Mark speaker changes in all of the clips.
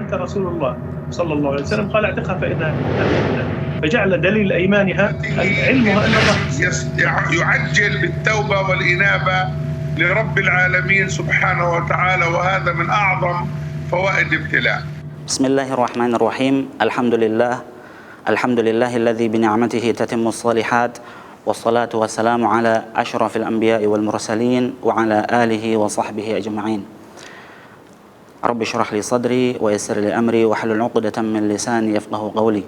Speaker 1: عنك رسول الله صلى الله عليه وسلم قال اعتقها فإنها مؤمنة. فجعل دليل أيمانها علمها أن الله
Speaker 2: يعجل بالتوبة والإنابة لرب العالمين سبحانه وتعالى، وهذا من أعظم فوائد ابتلاء.
Speaker 3: بسم الله الرحمن الرحيم. الحمد لله الذي بنعمته تتم الصالحات، والصلاة والسلام على أشرف الأنبياء والمرسلين وعلى آله وصحبه أجمعين. رب اشرح لي صدري ويسر لي أمري واحلل عقدة من لساني يفقهوا قولي.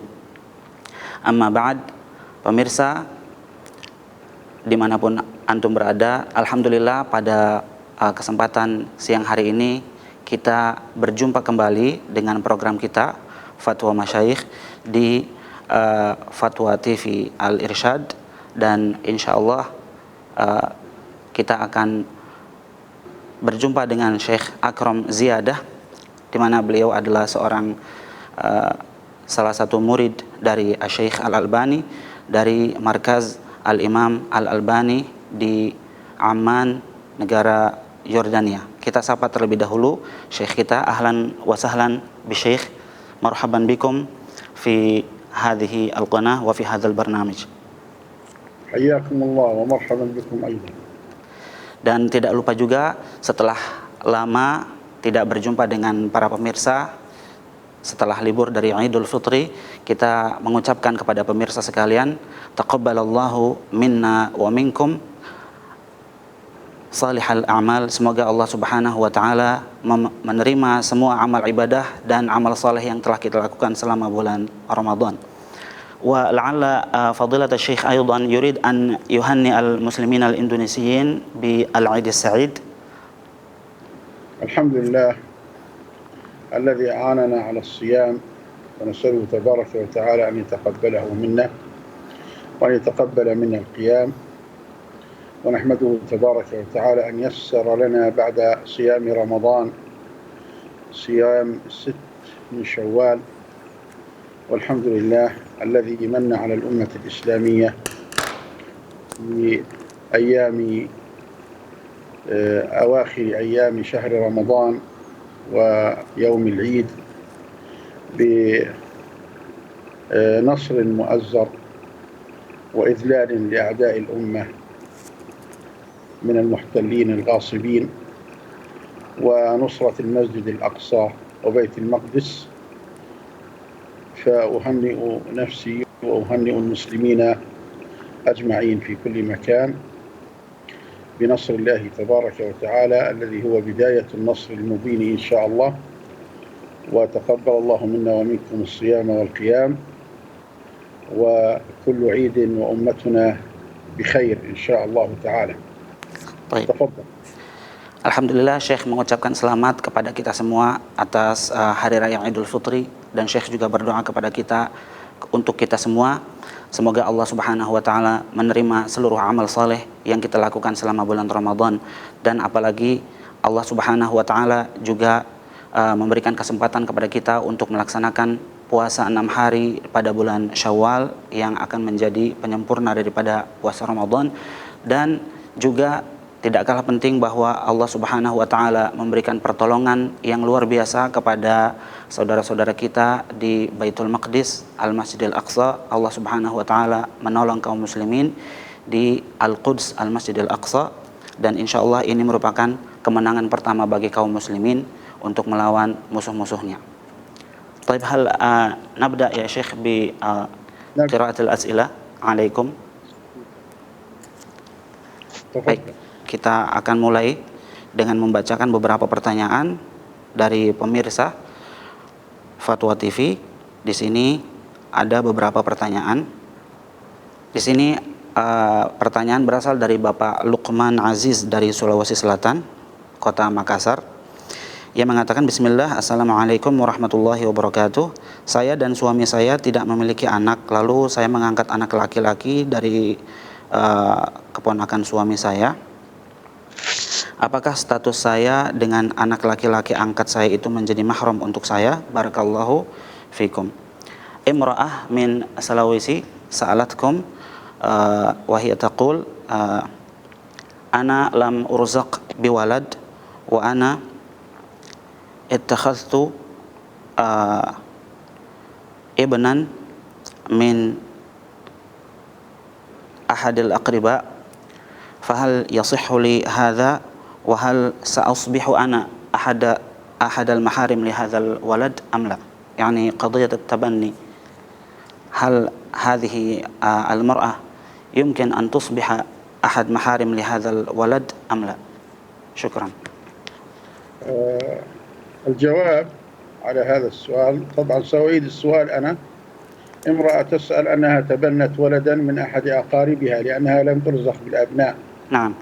Speaker 3: Amma ba'd, pemirsa dimanapun antum berada, alhamdulillah pada kesempatan siang hari ini kita berjumpa kembali dengan program kita Fatwa Masyayikh di Fatwa TV Al-Irsyad, dan insyaallah kita akan berjumpa dengan Syekh Akram Ziyadah, di mana beliau adalah seorang salah satu murid dari Syekh Al-Albani dari Markaz Al-Imam Al-Albani di Amman, negara Yordania. Kita sapa terlebih dahulu Syekh kita. Ahlan wa sahlan bi Syekh, marhaban bikum fi hadhihi al-qanah wa fi hadzal barnamij.
Speaker 4: Hayyakumullah wa marhaban bikum aidan.
Speaker 3: Dan tidak lupa juga, setelah lama tidak berjumpa dengan para pemirsa setelah libur dari Idul Fitri, kita mengucapkan kepada pemirsa sekalian, taqabbalallahu minna wa minkum salihal a'mal. Semoga Allah Subhanahu wa taala menerima semua amal ibadah dan amal saleh yang telah kita lakukan selama bulan Ramadan. Wa la'alla fadilat Syekh aidan yurid an yuhanni al-muslimin al-indonesiyin bi al-Eid as-Sa'id.
Speaker 4: Alhamdulillah الذي أعاننا على الصيام، ونسأله تبارك وتعالى أن يتقبله منا وأن يتقبل منا القيام، ونحمده تبارك وتعالى أن يسر لنا بعد صيام رمضان صيام 6 من شوال، والحمد لله الذي من على الأمة الإسلامية في أيام أواخر أيام شهر رمضان ويوم العيد بنصر مؤزر وإذلال لأعداء الأمة من المحتلين الغاصبين، ونصرة المسجد الأقصى وبيت المقدس. فأهنئ نفسي وأهنئ المسلمين أجمعين في كل مكان بنصر الله تبارك وتعالى الذي هو بداية النصر المبين إن شاء الله، وتقبل الله منا ومنكم الصيام والقيام، وكل عيد وأمتنا بخير إن شاء الله تعالى. تفضل.
Speaker 3: Alhamdulillah, Syekh mengucapkan selamat kepada kita semua atas Hari Raya Idul Fitri, dan Syekh juga berdoa kepada kita, untuk kita semua, semoga Allah Subhanahu wa taala menerima seluruh amal saleh yang kita lakukan selama bulan Ramadan, dan apalagi Allah Subhanahu wa taala juga memberikan kesempatan kepada kita untuk melaksanakan puasa 6 hari pada bulan Syawal yang akan menjadi penyempurna daripada puasa Ramadan. Dan juga tidak kalah penting bahwa Allah Subhanahu wa taala memberikan pertolongan yang luar biasa kepada saudara-saudara kita di Baitul Maqdis, Al-Masjidil Aqsa. Allah Subhanahu wa taala menolong kaum muslimin di Al-Quds, Al-Masjidil Aqsa, dan insyaallah ini merupakan kemenangan pertama bagi kaum muslimin untuk melawan musuh-musuhnya. Baik, hal nabda ya Syekh bi qiraatil as'ilah. Alaikum. Baik, kita akan mulai dengan membacakan beberapa pertanyaan dari pemirsa Fatwa TV. Di sini ada beberapa pertanyaan. Di sini pertanyaan berasal dari Bapak Luqman Aziz dari Sulawesi Selatan, Kota Makassar. Ia mengatakan, Bismillah, Assalamualaikum warahmatullahi wabarakatuh. Saya dan suami saya tidak memiliki anak, lalu saya mengangkat anak laki-laki dari keponakan suami saya. Apakah status saya dengan anak laki-laki angkat saya itu menjadi mahram untuk saya? Barakallahu fikum. Imra'ah min Sulawesi sa'alatkum wa hiya taqul ana lam urzaq biwalad wa ana ittakhadhtu ibnan min ahadil aqriba, fahal yasihhu li hadha wa hal sa'asbihu ana ahadal maharim li hadzal walad am la? Yani qadiyat at-tabanni, hal hadhihi al-mar'ah yumkin an tusbiha ahad maharim li hadzal walad am la? Syukran.
Speaker 4: الجواب على هذا السؤال، طبعا سأعيد السؤال أنا. امرأة تسأل أنها تبنت ولدا من أحد أقاربها لأنها لم ترزق بالأبناء.
Speaker 3: نعم.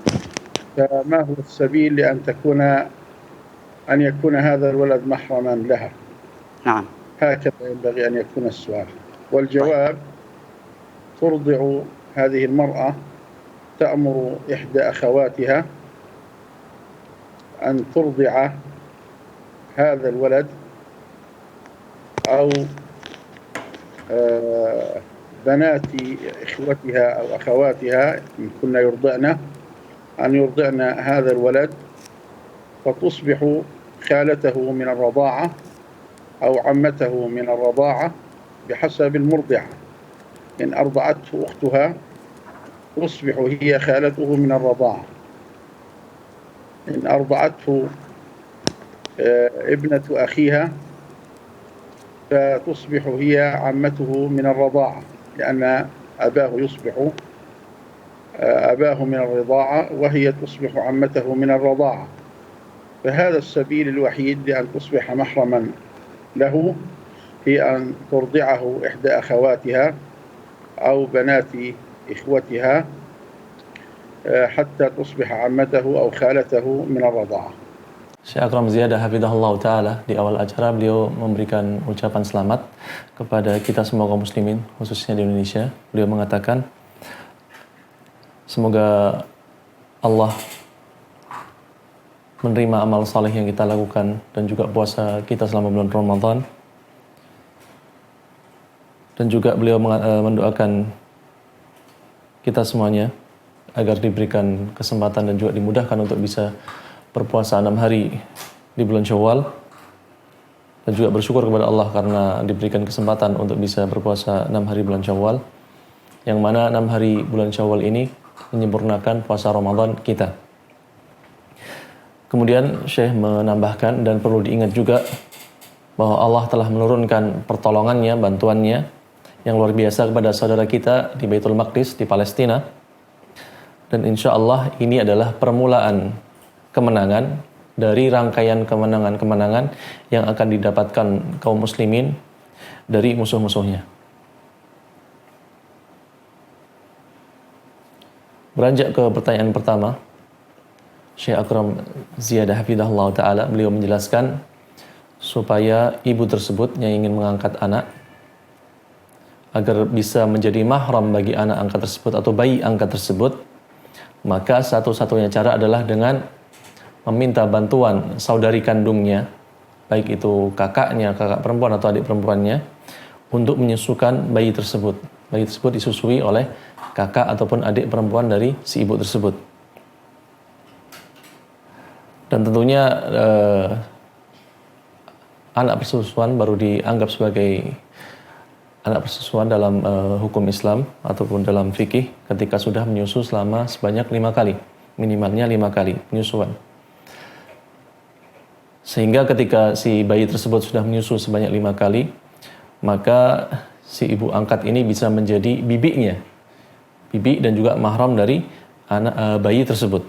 Speaker 4: فما هو السبيل أن يكون هذا الولد محرما لها؟
Speaker 3: نعم.
Speaker 4: هكذا ينبغي أن يكون السؤال. والجواب: ترضع هذه المرأة، تأمر إحدى أخواتها أن ترضع هذا الولد أو بنات إخوتها أو أخواتها إن كنا يرضعن، أن يرضعن هذا الولد، فتصبح خالته من الرضاعة أو عمته من الرضاعة بحسب المرضعة. إن أرضعته أختها تصبح هي خالته من الرضاعة، إن أرضعته ابنة أخيها فتصبح هي عمته من الرضاعة، لأن أباه يصبح أباه من الرضاعة وهي تصبح عمته من الرضاعة. فهذا السبيل الوحيد لأن تصبح محرما له هي أن ترضعه إحدى أخواتها أو بنات إخوتها حتى تصبح عمته أو خالته من الرضاعة.
Speaker 5: Syekh Akram Ziyadah Hafidhahullah Ta'ala di awal acara beliau memberikan ucapan selamat kepada kita semua kaum muslimin khususnya di Indonesia. Beliau mengatakan semoga Allah menerima amal saleh yang kita lakukan dan juga puasa kita selama bulan Ramadan, dan juga beliau mendoakan kita semuanya agar diberikan kesempatan dan juga dimudahkan untuk bisa berpuasa 6 hari di bulan Syawal, dan juga bersyukur kepada Allah karena diberikan kesempatan untuk bisa berpuasa 6 hari bulan Syawal, yang mana 6 hari bulan Syawal ini menyempurnakan puasa Ramadan kita. Kemudian Syekh menambahkan, dan perlu diingat juga bahwa Allah telah menurunkan pertolongannya, bantuannya yang luar biasa kepada saudara kita di Baitul Maqdis di Palestina, dan insya Allah ini adalah permulaan kemenangan dari rangkaian kemenangan-kemenangan yang akan didapatkan kaum muslimin dari musuh-musuhnya. Beranjak ke pertanyaan pertama, Syekh Akram Ziyadah Hafidhahullah Ta'ala, beliau menjelaskan supaya ibu tersebut yang ingin mengangkat anak agar bisa menjadi mahram bagi anak angkat tersebut atau bayi angkat tersebut, maka satu-satunya cara adalah dengan meminta bantuan saudari kandungnya, baik itu kakaknya, kakak perempuan atau adik perempuannya, untuk menyusukan bayi tersebut. Bayi tersebut disusui oleh kakak ataupun adik perempuan dari si ibu tersebut. Dan tentunya anak persusuan baru dianggap sebagai anak persusuan dalam hukum Islam ataupun dalam fikih ketika sudah menyusu selama sebanyak 5 kali, minimalnya 5 kali penyusuan. Sehingga ketika si bayi tersebut sudah menyusu sebanyak 5 kali, maka si ibu angkat ini bisa menjadi bibinya, bibi dan juga mahram dari anak bayi tersebut.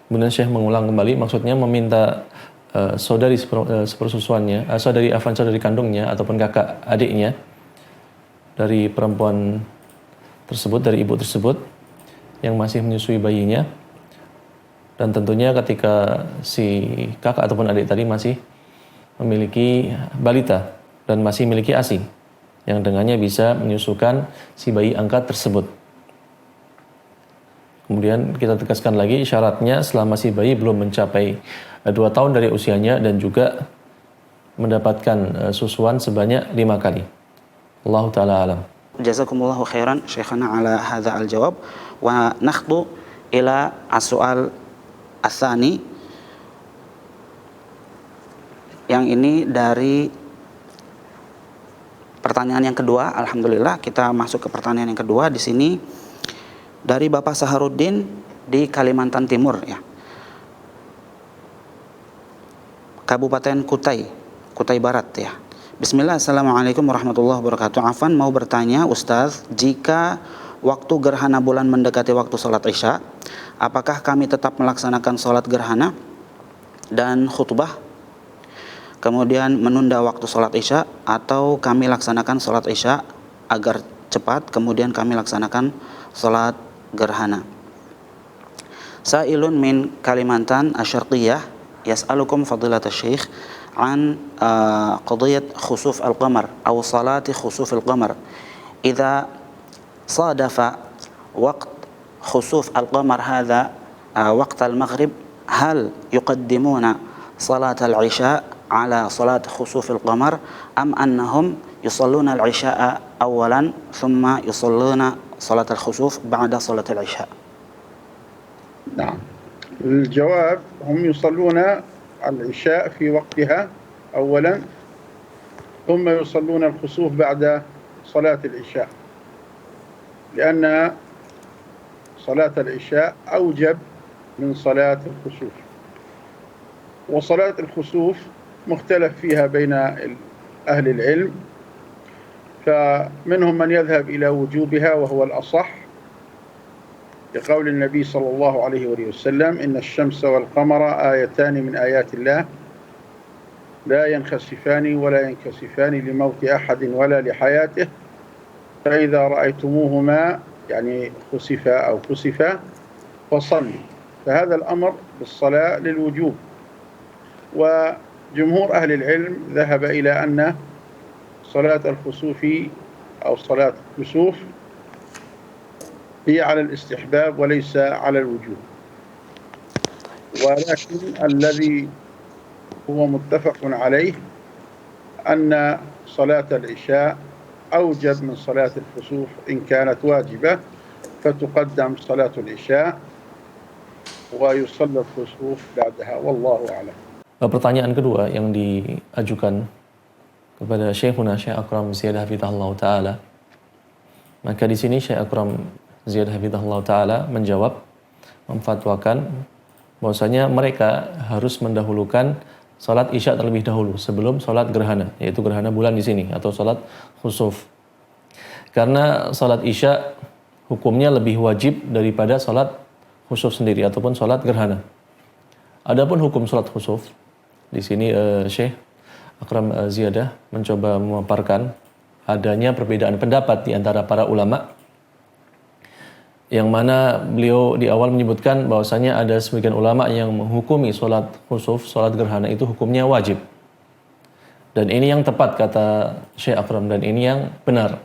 Speaker 5: Kemudian Syekh mengulang kembali, maksudnya meminta saudari sepersusuannya, saudari kandungnya ataupun kakak adiknya dari perempuan tersebut, dari ibu tersebut yang masih menyusui bayinya. Dan tentunya ketika si kakak ataupun adik tadi masih memiliki balita dan masih memiliki ASI, yang dengannya bisa menyusukan si bayi angkat tersebut. Kemudian kita tegaskan lagi syaratnya selama si bayi belum mencapai 2 tahun dari usianya dan juga mendapatkan susuan sebanyak 5 kali. Allahu ta'ala alam.
Speaker 3: Jazakumullahu khairan Syekhana ala hadza al-jawab, wa nakhdu ila as-su'al الثاني yang ini dari pertanyaan yang kedua. Alhamdulillah, kita masuk ke pertanyaan yang kedua. Di sini dari Bapak Saharuddin di Kalimantan Timur, ya, Kabupaten Kutai Barat, ya. Bismillah, assalamualaikum warahmatullahi wabarakatuh. Afan, mau bertanya Ustaz, jika waktu gerhana bulan mendekati waktu sholat isya, apakah kami tetap melaksanakan sholat gerhana dan khutbah, kemudian menunda waktu sholat isya, atau kami laksanakan sholat isya agar cepat, kemudian kami laksanakan sholat gerhana? Sa'ilun min Kalimantan Asyarqiyah yas'alukum fadilat syekh عن قضية خسوف القمر أو صلاة خسوف القمر. إذا صادف وقت خسوف القمر هذا وقت المغرب، هل يقدمون صلاة العشاء على صلاة خسوف القمر، أم أنهم يصلون العشاء أولا ثم يصلون صلاة الخسوف بعد صلاة العشاء؟
Speaker 4: نعم، الجواب هم يصلون العشاء في وقتها أولا، ثم يصلون الخسوف بعد صلاة العشاء، لأن صلاة العشاء أوجب من صلاة الخسوف. وصلاة الخسوف مختلف فيها بين أهل العلم، فمنهم من يذهب إلى وجوبها وهو الأصح، لقول النبي صلى الله عليه وسلم: إن الشمس والقمر آيتان من آيات الله لا ينخسفان ولا ينكسفان لموت أحد ولا لحياته، فإذا رأيتموهما يعني خسفا أو كسفا فصلوا. فهذا الأمر بالصلاة للوجوب. وجمهور أهل العلم ذهب إلى أن صلاة الخسوف أو صلاة الكسوف هي على الاستحباب وليس على الوجوب. ولكن الذي هو متفق عليه أن صلاة العشاء أوجب من صلاة الخسوف إن كانت واجبة، فتقدم صلاة العشاء ويصلى الخسوف بعدها، والله أعلم.
Speaker 5: Pertanyaan kedua yang diajukan kepada Syekhuna Syekh Akram Ziyadah Hafizahullah Ta'ala, maka di sini Syekh Akram Ziyadah Hafizahullah Ta'ala menjawab, memfatwakan bahwasanya mereka harus mendahulukan salat isya terlebih dahulu sebelum salat gerhana, yaitu gerhana bulan di sini atau salat khusuf. Karena salat isya hukumnya lebih wajib daripada salat khusuf sendiri ataupun salat gerhana. Adapun hukum salat khusuf, di sini Syekh Akram Ziyadah mencoba memaparkan adanya perbedaan pendapat di antara para ulama, yang mana beliau di awal menyebutkan bahwasanya ada sebagian ulama yang menghukumi sholat khusuf, sholat gerhana itu hukumnya wajib. Dan ini yang tepat kata Syekh Akram, dan ini yang benar.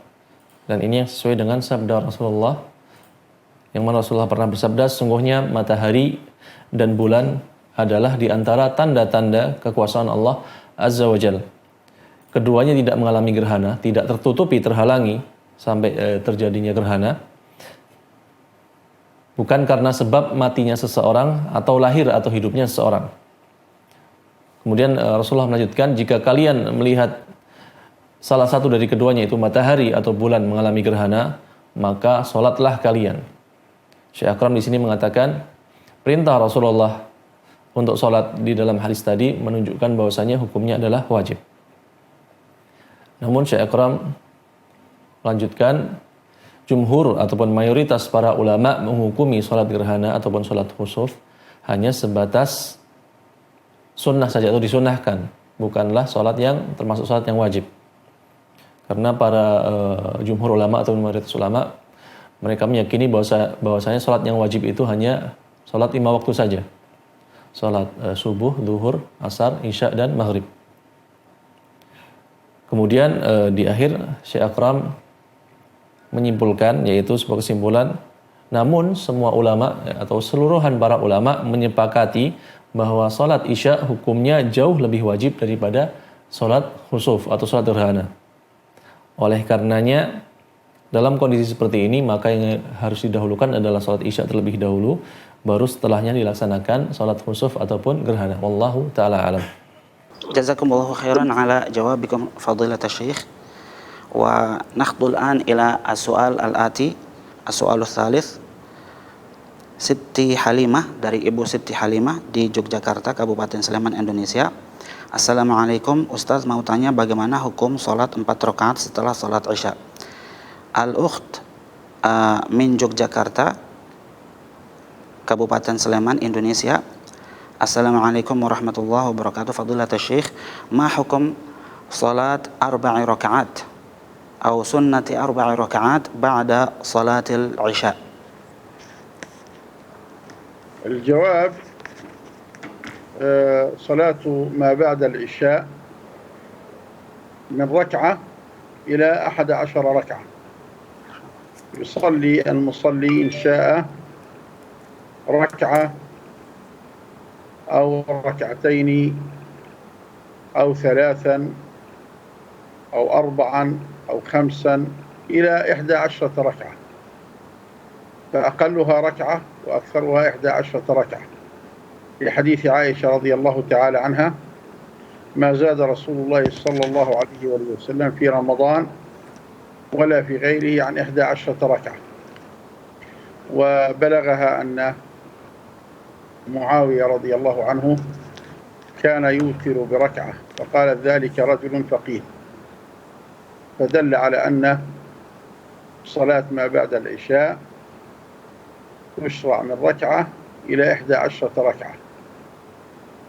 Speaker 5: Dan ini yang sesuai dengan sabda Rasulullah, yang mana Rasulullah pernah bersabda, sungguhnya matahari dan bulan adalah di antara tanda-tanda kekuasaan Allah Azza wa Jalla. Keduanya tidak mengalami gerhana, tidak tertutupi, terhalangi sampai terjadinya gerhana, bukan karena sebab matinya seseorang atau lahir atau hidupnya seseorang. Kemudian Rasulullah melanjutkan, jika kalian melihat salah satu dari keduanya, itu matahari atau bulan, mengalami gerhana, maka sholatlah kalian. Syekh Akram di sini mengatakan perintah Rasulullah untuk sholat di dalam hadis tadi menunjukkan bahwasanya hukumnya adalah wajib. Namun Syekh Akram melanjutkan, jumhur ataupun mayoritas para ulama menghukumi sholat gerhana ataupun sholat khusuf hanya sebatas sunnah saja atau disunnahkan, bukanlah sholat yang termasuk sholat yang wajib. Karena para jumhur ulama atau mayoritas ulama, mereka meyakini bahwasanya sholat yang wajib itu hanya sholat 5 waktu saja, sholat subuh, zuhur, asar, isya, dan maghrib. Kemudian di akhir Syekh Akram menyimpulkan, yaitu sebuah kesimpulan, namun semua ulama atau seluruhan para ulama menyepakati bahwa salat isya hukumnya jauh lebih wajib daripada salat khusuf atau salat gerhana. Oleh karenanya dalam kondisi seperti ini, maka yang harus didahulukan adalah salat isya terlebih dahulu, baru setelahnya dilaksanakan salat khusuf ataupun gerhana. Wallahu ta'ala alam.
Speaker 3: Jazakumullahu khairan ala jawabikum fadilat Syekh. Wa nakhdul an ila as-su'al al-ati, as-su'al ats-tsalits. Siti Halimah dari Ibu Siti Halimah di Yogyakarta, Kabupaten Sleman, Indonesia. Assalamualaikum Ustaz, mau tanya bagaimana hukum sholat 4 rakaat setelah sholat Isya. Al-Ukht min Yogyakarta, Kabupaten Sleman, Indonesia. Assalamualaikum warahmatullahi wabarakatuh. Fadilat Syekh, ma hukum salat 4 rakaat atau sunnati 4 rakaat ba'da salatil Isya?
Speaker 4: الجواب صلاة ما بعد العشاء من ركعة إلى 11 ركعة. يصلي المصلي إن شاء ركعة أو ركعتين أو 3 أو 4 أو 5 إلى 11 ركعة، فأقلها ركعة وأكثرها 11 ركعة، في حديث عائشة رضي الله تعالى عنها: ما زاد رسول الله صلى الله عليه وسلم في رمضان ولا في غيره عن 11 ركعة. وبلغها أن معاوية رضي الله عنه كان يوتر بركعة، فقال ذلك رجل فقيه، فدل على أن صلاة ما بعد العشاء تشرع من ركعة إلى 11 ركعة.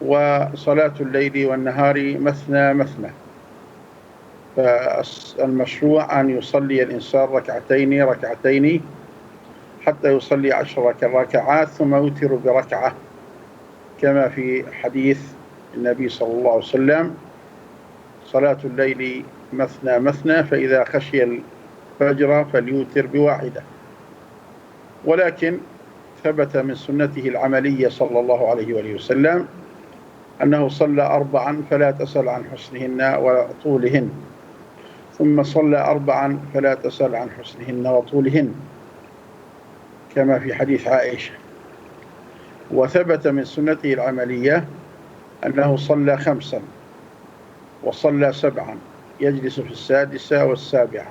Speaker 4: وصلاة الليل والنهار مثنى مثنى، فالمشروع أن يصلي الإنسان ركعتين حتى يصلي 10 ركعات ثم يوتر بركعة، كما في حديث النبي صلى الله عليه وسلم: صلاة الليل مثنى مثنى فإذا خشي الفجر فليوتر بواحدة. ولكن ثبت من سنته العملية صلى الله عليه وسلم أنه صلى 4 فلا تسأل عن حسنهن وطولهن، ثم صلى 4 فلا تسأل عن حسنهن وطولهن، كما في حديث عائشة. وثبت من سنته العملية أنه صلى 5 وصلى 7 يجلس في 6 و7،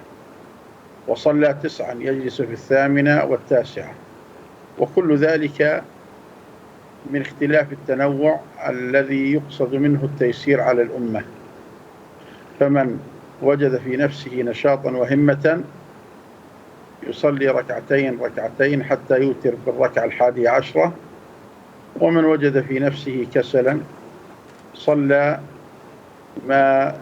Speaker 4: وصلى 9 يجلس في 8 و9، وكل ذلك من اختلاف التنوع الذي يقصد منه التيسير على الأمة. فمن وجد في نفسه نشاطا وهمة يصلي ركعتين حتى يوتر بالركعة 11، ومن وجد في نفسه كسلا صلى ما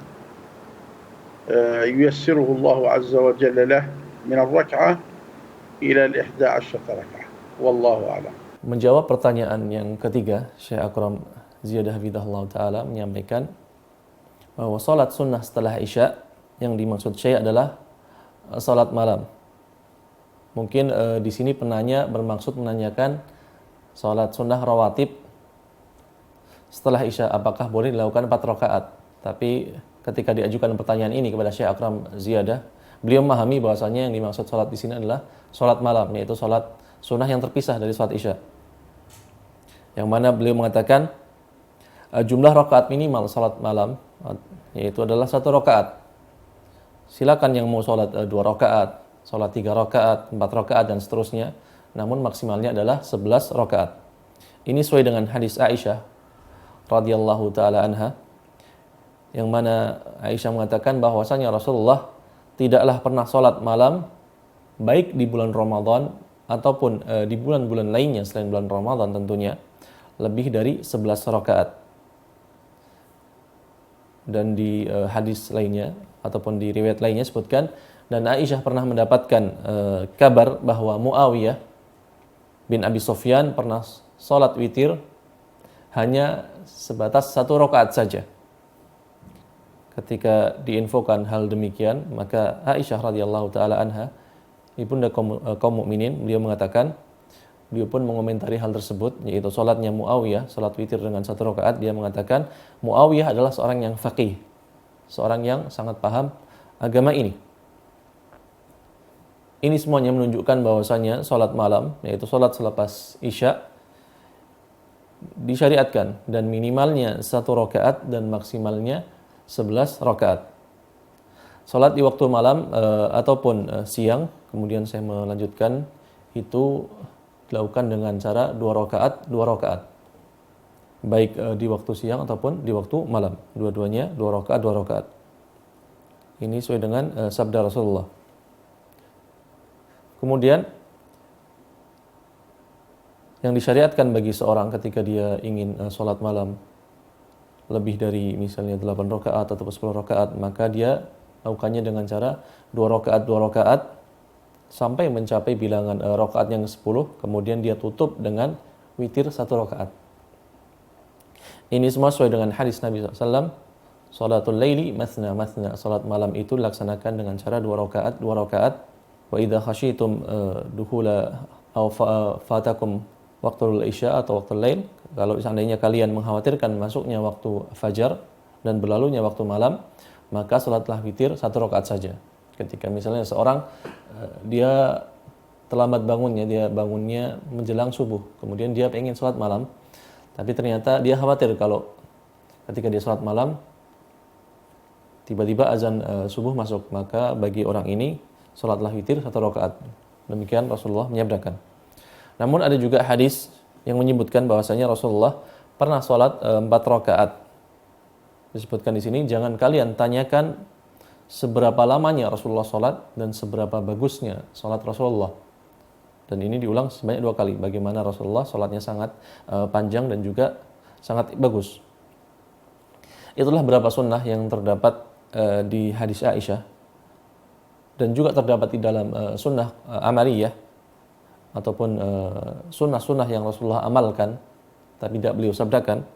Speaker 4: ييسره الله عز وجل له من الركعة إلى 11 ركعة، والله أعلم.
Speaker 5: Menjawab pertanyaan yang ketiga, Syekh Akram Ziyadah Hafidhahullah Ta'ala menyampaikan bahwa salat sunnah setelah Isya yang dimaksud Syekh adalah salat malam. Mungkin di sini penanya bermaksud menanyakan salat sunnah rawatib setelah Isya apakah boleh dilakukan 4 rakaat. Tapi ketika diajukan pertanyaan ini kepada Syekh Akram Ziyadah, beliau memahami bahwasanya yang dimaksud salat di sini adalah salat malam, yaitu salat sunnah yang terpisah dari salat Isya. Yang mana beliau mengatakan jumlah rakaat minimal salat malam yaitu adalah 1 rakaat. Silakan yang mau salat 2 rakaat, salat 3 rakaat, 4 rakaat dan seterusnya, namun maksimalnya adalah 11 rakaat. Ini sesuai dengan hadis Aisyah radhiyallahu taala anha, yang mana Aisyah mengatakan bahwasanya Rasulullah tidaklah pernah salat malam baik di bulan Ramadan ataupun di bulan-bulan lainnya selain bulan Ramadan tentunya lebih dari 11 rakaat. Dan di hadis lainnya ataupun di riwayat lainnya sebutkan, dan Aisyah pernah mendapatkan kabar bahwa Muawiyah bin Abi Sufyan pernah salat witir hanya sebatas 1 rakaat saja. Ketika diinfokan hal demikian, maka Aisyah radhiyallahu taala anha, ibunda kaum mukminin, beliau mengatakan, beliau pun mengomentari hal tersebut, yaitu salatnya Muawiyah, salat witir dengan 1 rakaat. Dia mengatakan Muawiyah adalah seorang yang faqih, seorang yang sangat paham agama ini. Ini semuanya menunjukkan bahwasanya salat malam, yaitu salat selepas Isya, disyariatkan, dan minimalnya 1 rakaat dan maksimalnya 11 rakaat. Salat di waktu malam ataupun siang, kemudian saya melanjutkan, itu dilakukan dengan cara 2 rakaat, 2 rakaat. Baik di waktu siang ataupun di waktu malam. Dua-duanya 2 rakaat, 2 rakaat. Ini sesuai dengan sabda Rasulullah. Kemudian yang disyariatkan bagi seorang ketika dia ingin sholat malam lebih dari misalnya 8 rakaat atau 10 rakaat, maka dia lakukannya dengan cara 2 rakaat, 2 rakaat sampai mencapai bilangan rakaat yang ke-10, kemudian dia tutup dengan witir 1 rakaat. Ini semua sesuai dengan hadis Nabi SAW, salatul laili mathna mathna, salat malam itu dilaksanakan dengan cara 2 rakaat, 2 rakaat. Wa idza khasyitum dukhula aw fatakum waqtul isya atau waqtul lail, kalau seandainya kalian mengkhawatirkan masuknya waktu fajar dan berlalunya waktu malam, maka salatlah witir 1 rakaat saja. Ketika misalnya seorang dia terlambat bangunnya, dia bangunnya menjelang subuh, kemudian dia ingin salat malam, tapi ternyata dia khawatir kalau ketika dia salat malam tiba-tiba azan subuh masuk, maka bagi orang ini salatlah witir 1 rakaat. Demikian Rasulullah menyabdakan. Namun ada juga hadis yang menyebutkan bahwasanya Rasulullah pernah sholat 4 rakaat. Disebutkan di sini, jangan kalian tanyakan seberapa lamanya Rasulullah sholat dan seberapa bagusnya sholat Rasulullah. Dan ini diulang sebanyak 2 kali. Bagaimana Rasulullah sholatnya sangat panjang dan juga sangat bagus. Itulah beberapa sunnah yang terdapat di hadis Aisyah. Dan juga terdapat di dalam sunnah amaliyah, ataupun sunnah-sunnah yang Rasulullah amalkan tapi tidak beliau sabdakan.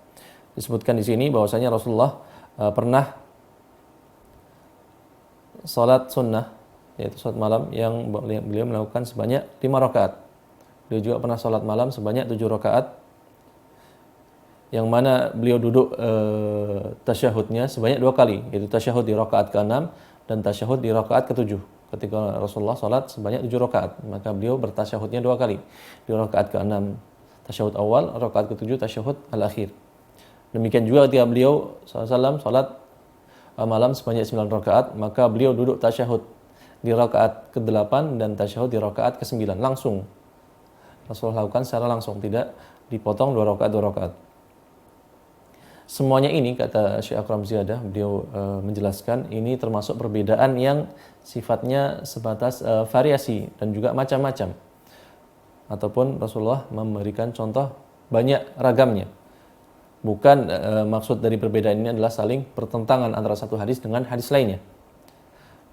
Speaker 5: Disebutkan di sini bahwasanya Rasulullah pernah salat sunnah, yaitu salat malam yang beliau melakukan sebanyak 5 rakaat. Beliau juga pernah salat malam sebanyak 7 rakaat, yang mana beliau duduk tasyahudnya sebanyak 2 kali, yaitu tasyahud di rakaat ke-6 dan tasyahud di rakaat ke-7. Ketika Rasulullah salat sebanyak 7 rakaat, maka beliau bertasyahudnya 2 kali. Di rakaat ke-6 tasyahud awal, rakaat ke-7 tasyahud al-akhir. Demikian juga ketika beliau SAW salat malam sebanyak 9 rakaat, maka beliau duduk tasyahud di rakaat ke-8 dan tasyahud di rakaat ke-9 langsung. Rasulullah lakukan secara langsung, tidak dipotong 2 rakaat 2 rakaat. Semuanya ini, kata Syekh Akram Ziyadah, beliau menjelaskan ini termasuk perbedaan yang sifatnya sebatas variasi dan juga macam-macam. Ataupun Rasulullah memberikan contoh banyak ragamnya. Bukan maksud dari perbedaan ini adalah saling bertentangan antara satu hadis dengan hadis lainnya.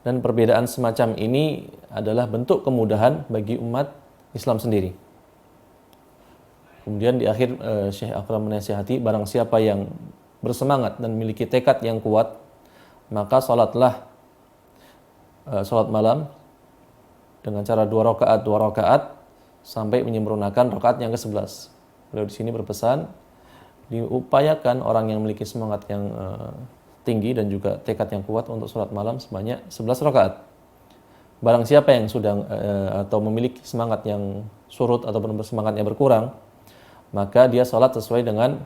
Speaker 5: Dan perbedaan semacam ini adalah bentuk kemudahan bagi umat Islam sendiri. Kemudian di akhir Syekh Akram menasihati, barang siapa yang bersemangat dan memiliki tekad yang kuat, maka salatlah salat malam dengan cara 2 rakaat 2 rakaat sampai menyempurnakan rakaat yang ke-11. Beliau di sini berpesan diupayakan orang yang memiliki semangat yang tinggi dan juga tekad yang kuat untuk salat malam sebanyak 11 rakaat. Barang siapa yang sudah atau memiliki semangat yang surut ataupun semangatnya berkurang, maka dia salat sesuai dengan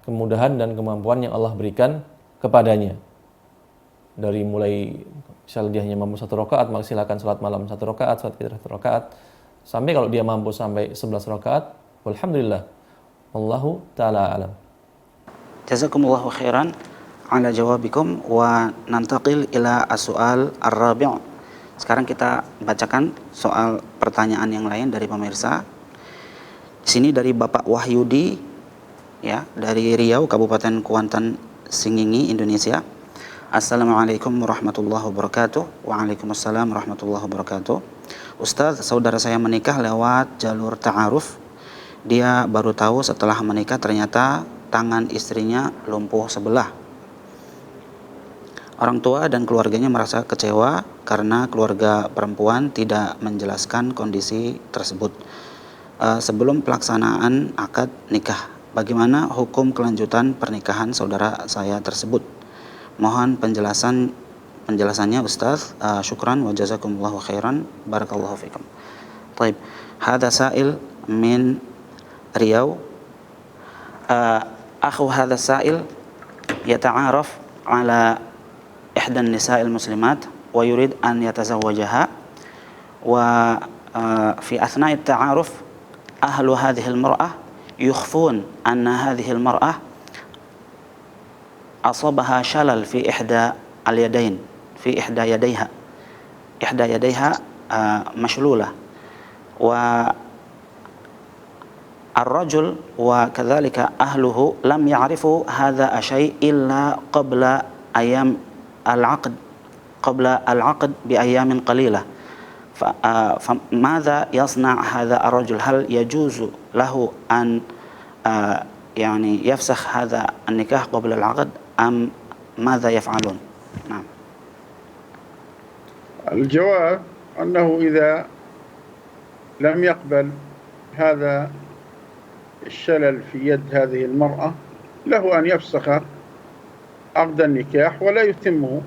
Speaker 5: kemudahan dan kemampuan yang Allah berikan kepadanya. Dari mulai misalnya dia hanya mampu 1 rakaat, maka silakan salat malam 1 rakaat, salat witir 1 rakaat, sampai kalau dia mampu sampai 11 rakaat, walhamdulillah. Wallahu ta'ala alam.
Speaker 3: Jazakumullahu khairan ala jawabikum, wa nantaqil ila as-su'al ar-rabi'. Sekarang kita bacakan soal pertanyaan yang lain dari pemirsa. Di sini dari Bapak Wahyudi, ya, dari Riau, Kabupaten Kuantan Sengingi, Indonesia. Assalamualaikum warahmatullahi wabarakatuh. Waalaikumsalam warahmatullahi wabarakatuh. Ustadz, saudara saya menikah lewat jalur ta'aruf. Dia baru tahu setelah menikah ternyata tangan istrinya lumpuh sebelah. Orang tua dan keluarganya merasa kecewa karena keluarga perempuan tidak menjelaskan kondisi tersebut sebelum pelaksanaan akad nikah. Bagaimana hukum kelanjutan pernikahan saudara saya tersebut? Mohon penjelasannya Ustaz. Syukran wa jazakumullahu khairan. Barakallahu fikum. Baik, hadza sa'il min Riau. أخو هذا السائل يتعارف على إحدى النساء المسلمات ويريد أن يتزوجها، وفي أثناء التعارف أهل هذه المرأة يخفون أن هذه المرأة أصابها شلل في إحدى اليدين، في إحدى يديها مشلولة، والرجل وكذلك أهله لم يعرفوا هذا الشيء إلا قبل أيام العقد بأيام قليلة. فماذا يصنع هذا الرجل؟ هل يجوز له أن يعني يفسخ هذا النكاح قبل العقد أم ماذا يفعلون؟ نعم.
Speaker 4: الجواب أنه إذا لم يقبل هذا الشلل في يد هذه المرأة له أن يفسخ عقد النكاح ولا يتمه،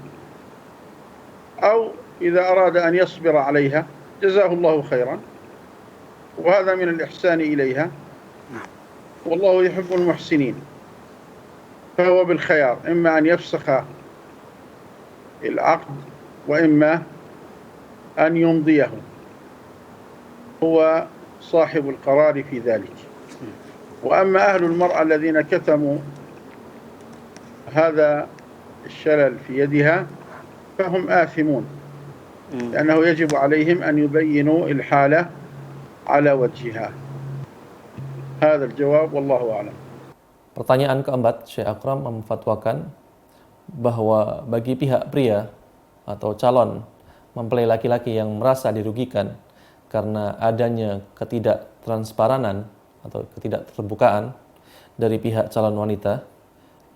Speaker 4: أو إذا أراد أن يصبر عليها جزاه الله خيرا، وهذا من الإحسان إليها، والله يحب المحسنين. فهو بالخيار، إما أن يفسخ العقد وإما أن يمضيه، هو صاحب القرار في ذلك. وأما أهل المرأة الذين كتموا هذا الشلل في يدها فهم آثمون، لأنه يجب عليهم أن يبينوا الحالة على وجهها. هذا الجواب والله أعلم.
Speaker 5: Pertanyaan keempat, Syekh Akram memfatwakan bahwa bagi pihak pria atau calon mempelai laki-laki yang merasa dirugikan karena adanya ketidaktransparan atau ketidakterbukaan dari pihak calon wanita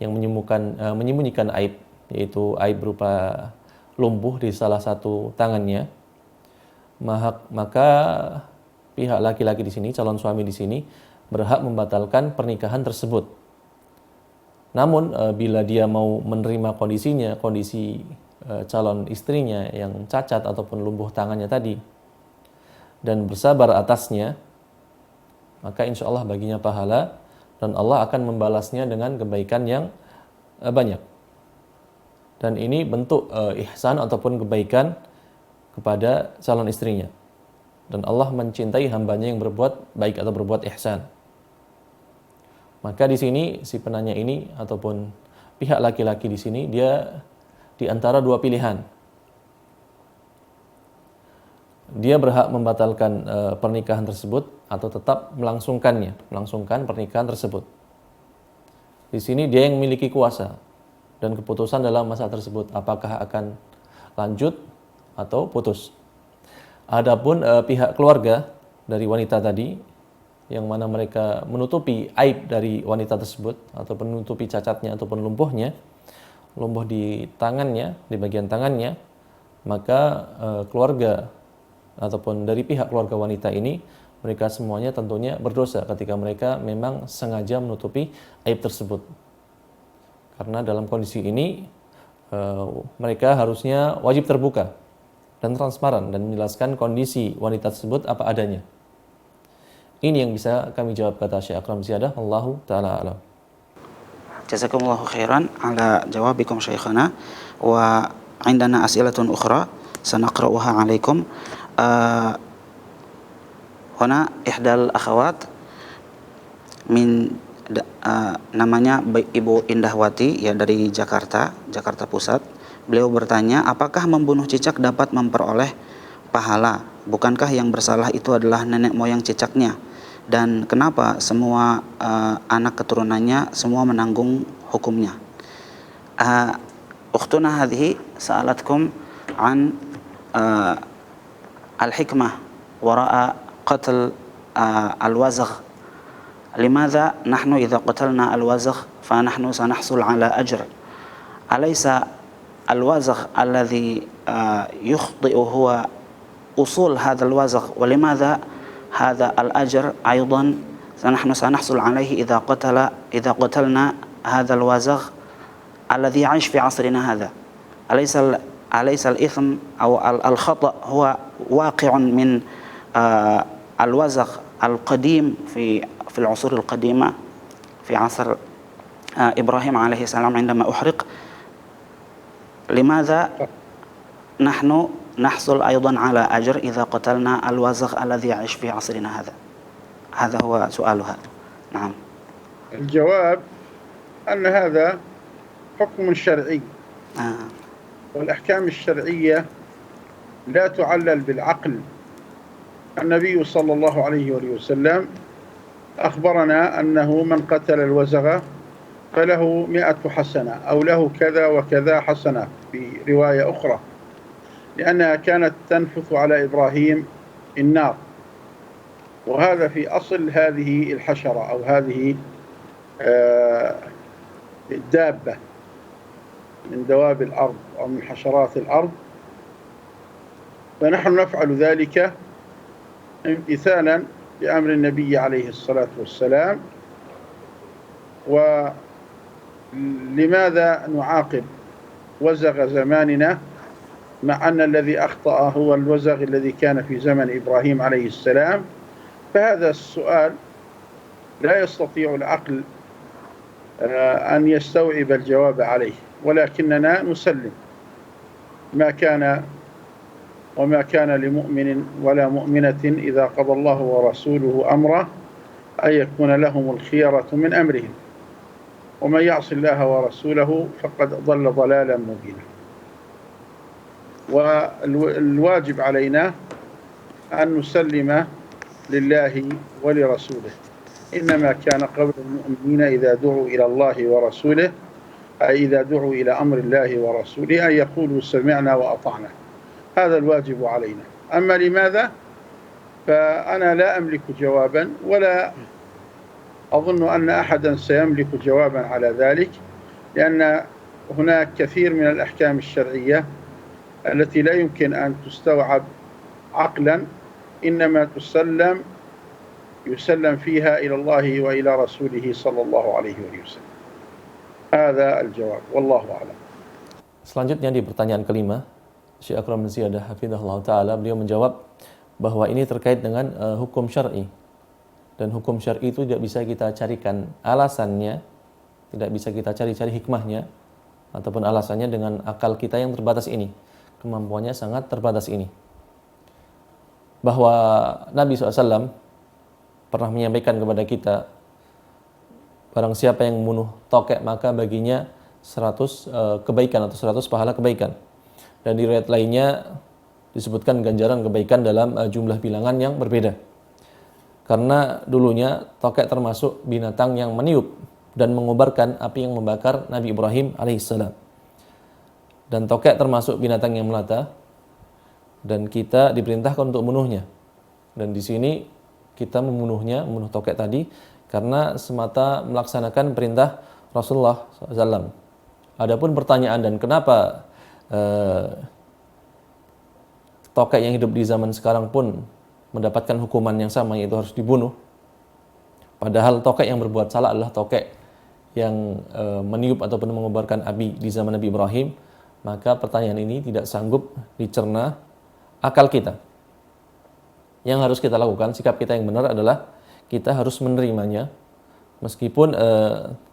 Speaker 5: yang menyembunyikan aib, yaitu aib berupa lumpuh di salah satu tangannya, maka pihak laki-laki di sini, calon suami di sini, berhak membatalkan pernikahan tersebut. Namun bila dia mau menerima kondisinya, kondisi calon istrinya yang cacat ataupun lumpuh tangannya tadi, dan bersabar atasnya, maka insya Allah baginya pahala dan Allah akan membalasnya dengan kebaikan yang banyak. Dan ini bentuk ihsan ataupun kebaikan kepada calon istrinya. Dan Allah mencintai hambanya yang berbuat baik atau berbuat ihsan. Maka di sini si penanya ini ataupun pihak laki-laki di sini dia di antara dua pilihan. Dia berhak membatalkan pernikahan tersebut atau tetap melangsungkan pernikahan tersebut. Di sini dia yang memiliki kuasa dan keputusan dalam masalah tersebut, apakah akan lanjut atau putus. Adapun pihak keluarga dari wanita tadi, yang mana mereka menutupi aib dari wanita tersebut atau menutupi cacatnya ataupun lumpuh di tangannya, di bagian tangannya, maka keluarga ataupun dari pihak keluarga wanita ini, mereka semuanya tentunya berdosa ketika mereka memang sengaja menutupi aib tersebut. Karena dalam kondisi ini mereka harusnya wajib terbuka dan transparan dan menjelaskan kondisi wanita tersebut apa adanya. Ini yang bisa kami jawab, kata Syekh Akram Ziyadah. Allahu ta'ala alam.
Speaker 3: Jazakumullahu khairan ala jawabikum syekhana, wa indana as'ilatun ukhra sanaqra'uha alaikum. Huna ihdal akhawat min namanya Ibu Indahwati ya, dari Jakarta Pusat. Beliau bertanya, apakah membunuh cicak dapat memperoleh pahala? Bukankah yang bersalah itu adalah nenek moyang cicaknya? Dan kenapa semua anak keturunannya semua menanggung hukumnya? Ukhtuna hadhihi sa'alatkum an al-hikmah wara'a qatl al-wazagh. Limadha nahnu idha qatalna al-wazagh fa nahnu sanahsul ala ajr? Alaysa al-wazagh alladhi yukhti'u huwa usul hadha al-wazagh, wa limadha هذا الأجر أيضا نحن سنحصل عليه إذا قتلنا هذا الوازغ الذي يعيش في عصرنا هذا؟ أليس الإثم أو الخطأ هو واقع من الوازغ القديم في العصور القديمة، في في عصر إبراهيم عليه السلام عندما أحرق، لماذا نحن نحصل أيضا على أجر إذا قتلنا الوزغ الذي يعيش في عصرنا هذا؟ هذا هو سؤالها. نعم.
Speaker 4: الجواب أن هذا حكم شرعي، والأحكام الشرعية لا تعلل بالعقل. النبي صلى الله عليه وسلم أخبرنا أنه من قتل الوزغ فله 100 حسنة أو له كذا وكذا حسنة في رواية أخرى، لأنها كانت تنفث على إبراهيم النار، وهذا في أصل هذه الحشرة أو هذه الدابة من دواب الأرض أو من حشرات الأرض. فنحن نفعل ذلك امتثالا لأمر النبي عليه الصلاة والسلام. ولماذا نعاقب وزغ زماننا مع أن الذي أخطأ هو الوزغ الذي كان في زمن إبراهيم عليه السلام؟ فهذا السؤال لا يستطيع العقل أن يستوعب الجواب عليه، ولكننا نسلم ما كان وما كان لمؤمن ولا مؤمنة إذا قضى الله ورسوله أمره أن يكون لهم الخيرة من أمرهم، ومن يعص الله ورسوله فقد ضل ضلالا مبينا. والواجب علينا أن نسلم لله ولرسوله. إنما كان قول المؤمنين إذا دعوا إلى الله ورسوله، أي إذا دعوا إلى أمر الله ورسوله، أن يقولوا سمعنا وأطعنا. هذا الواجب علينا. أما لماذا؟ فأنا لا أملك جوابا، ولا أظن أن أحدا سيملك جوابا على ذلك، لأن هناك كثير من الأحكام الشرعية التي لا يمكن أن تستوعب عقلا، إنما يسلم فيها إلى الله وإلى رسوله صلى الله عليه وسلم. هذا الجواب، والله أعلم.
Speaker 5: Selanjutnya di pertanyaan kelima, Syekh Akram Ziyadah hafizahullah ta'ala, beliau menjawab bahwa ini terkait dengan hukum syar'i. Dan hukum syar'i itu tidak bisa kita carikan alasannya, tidak bisa kita cari-cari hikmahnya ataupun alasannya dengan akal kita yang terbatas ini, kemampuannya sangat terbatas ini. Bahwa Nabi SAW pernah menyampaikan kepada kita, barang siapa yang membunuh tokek maka baginya 100 kebaikan atau 100 pahala kebaikan. Dan di riwayat lainnya disebutkan ganjaran kebaikan dalam jumlah bilangan yang berbeda. Karena dulunya tokek termasuk binatang yang meniup dan mengobarkan api yang membakar Nabi Ibrahim alaihissalam. Dan tokek termasuk binatang yang melata, dan kita diperintahkan untuk membunuhnya. Dan di sini kita membunuh tokek tadi karena semata melaksanakan perintah Rasulullah SAW. Adapun pertanyaan dan kenapa tokek yang hidup di zaman sekarang pun mendapatkan hukuman yang sama, yaitu harus dibunuh, padahal tokek yang berbuat salah adalah tokek yang meniup ataupun mengobarkan api di zaman Nabi Ibrahim, maka pertanyaan ini tidak sanggup dicerna akal kita. Yang harus kita lakukan, sikap kita yang benar adalah kita harus menerimanya meskipun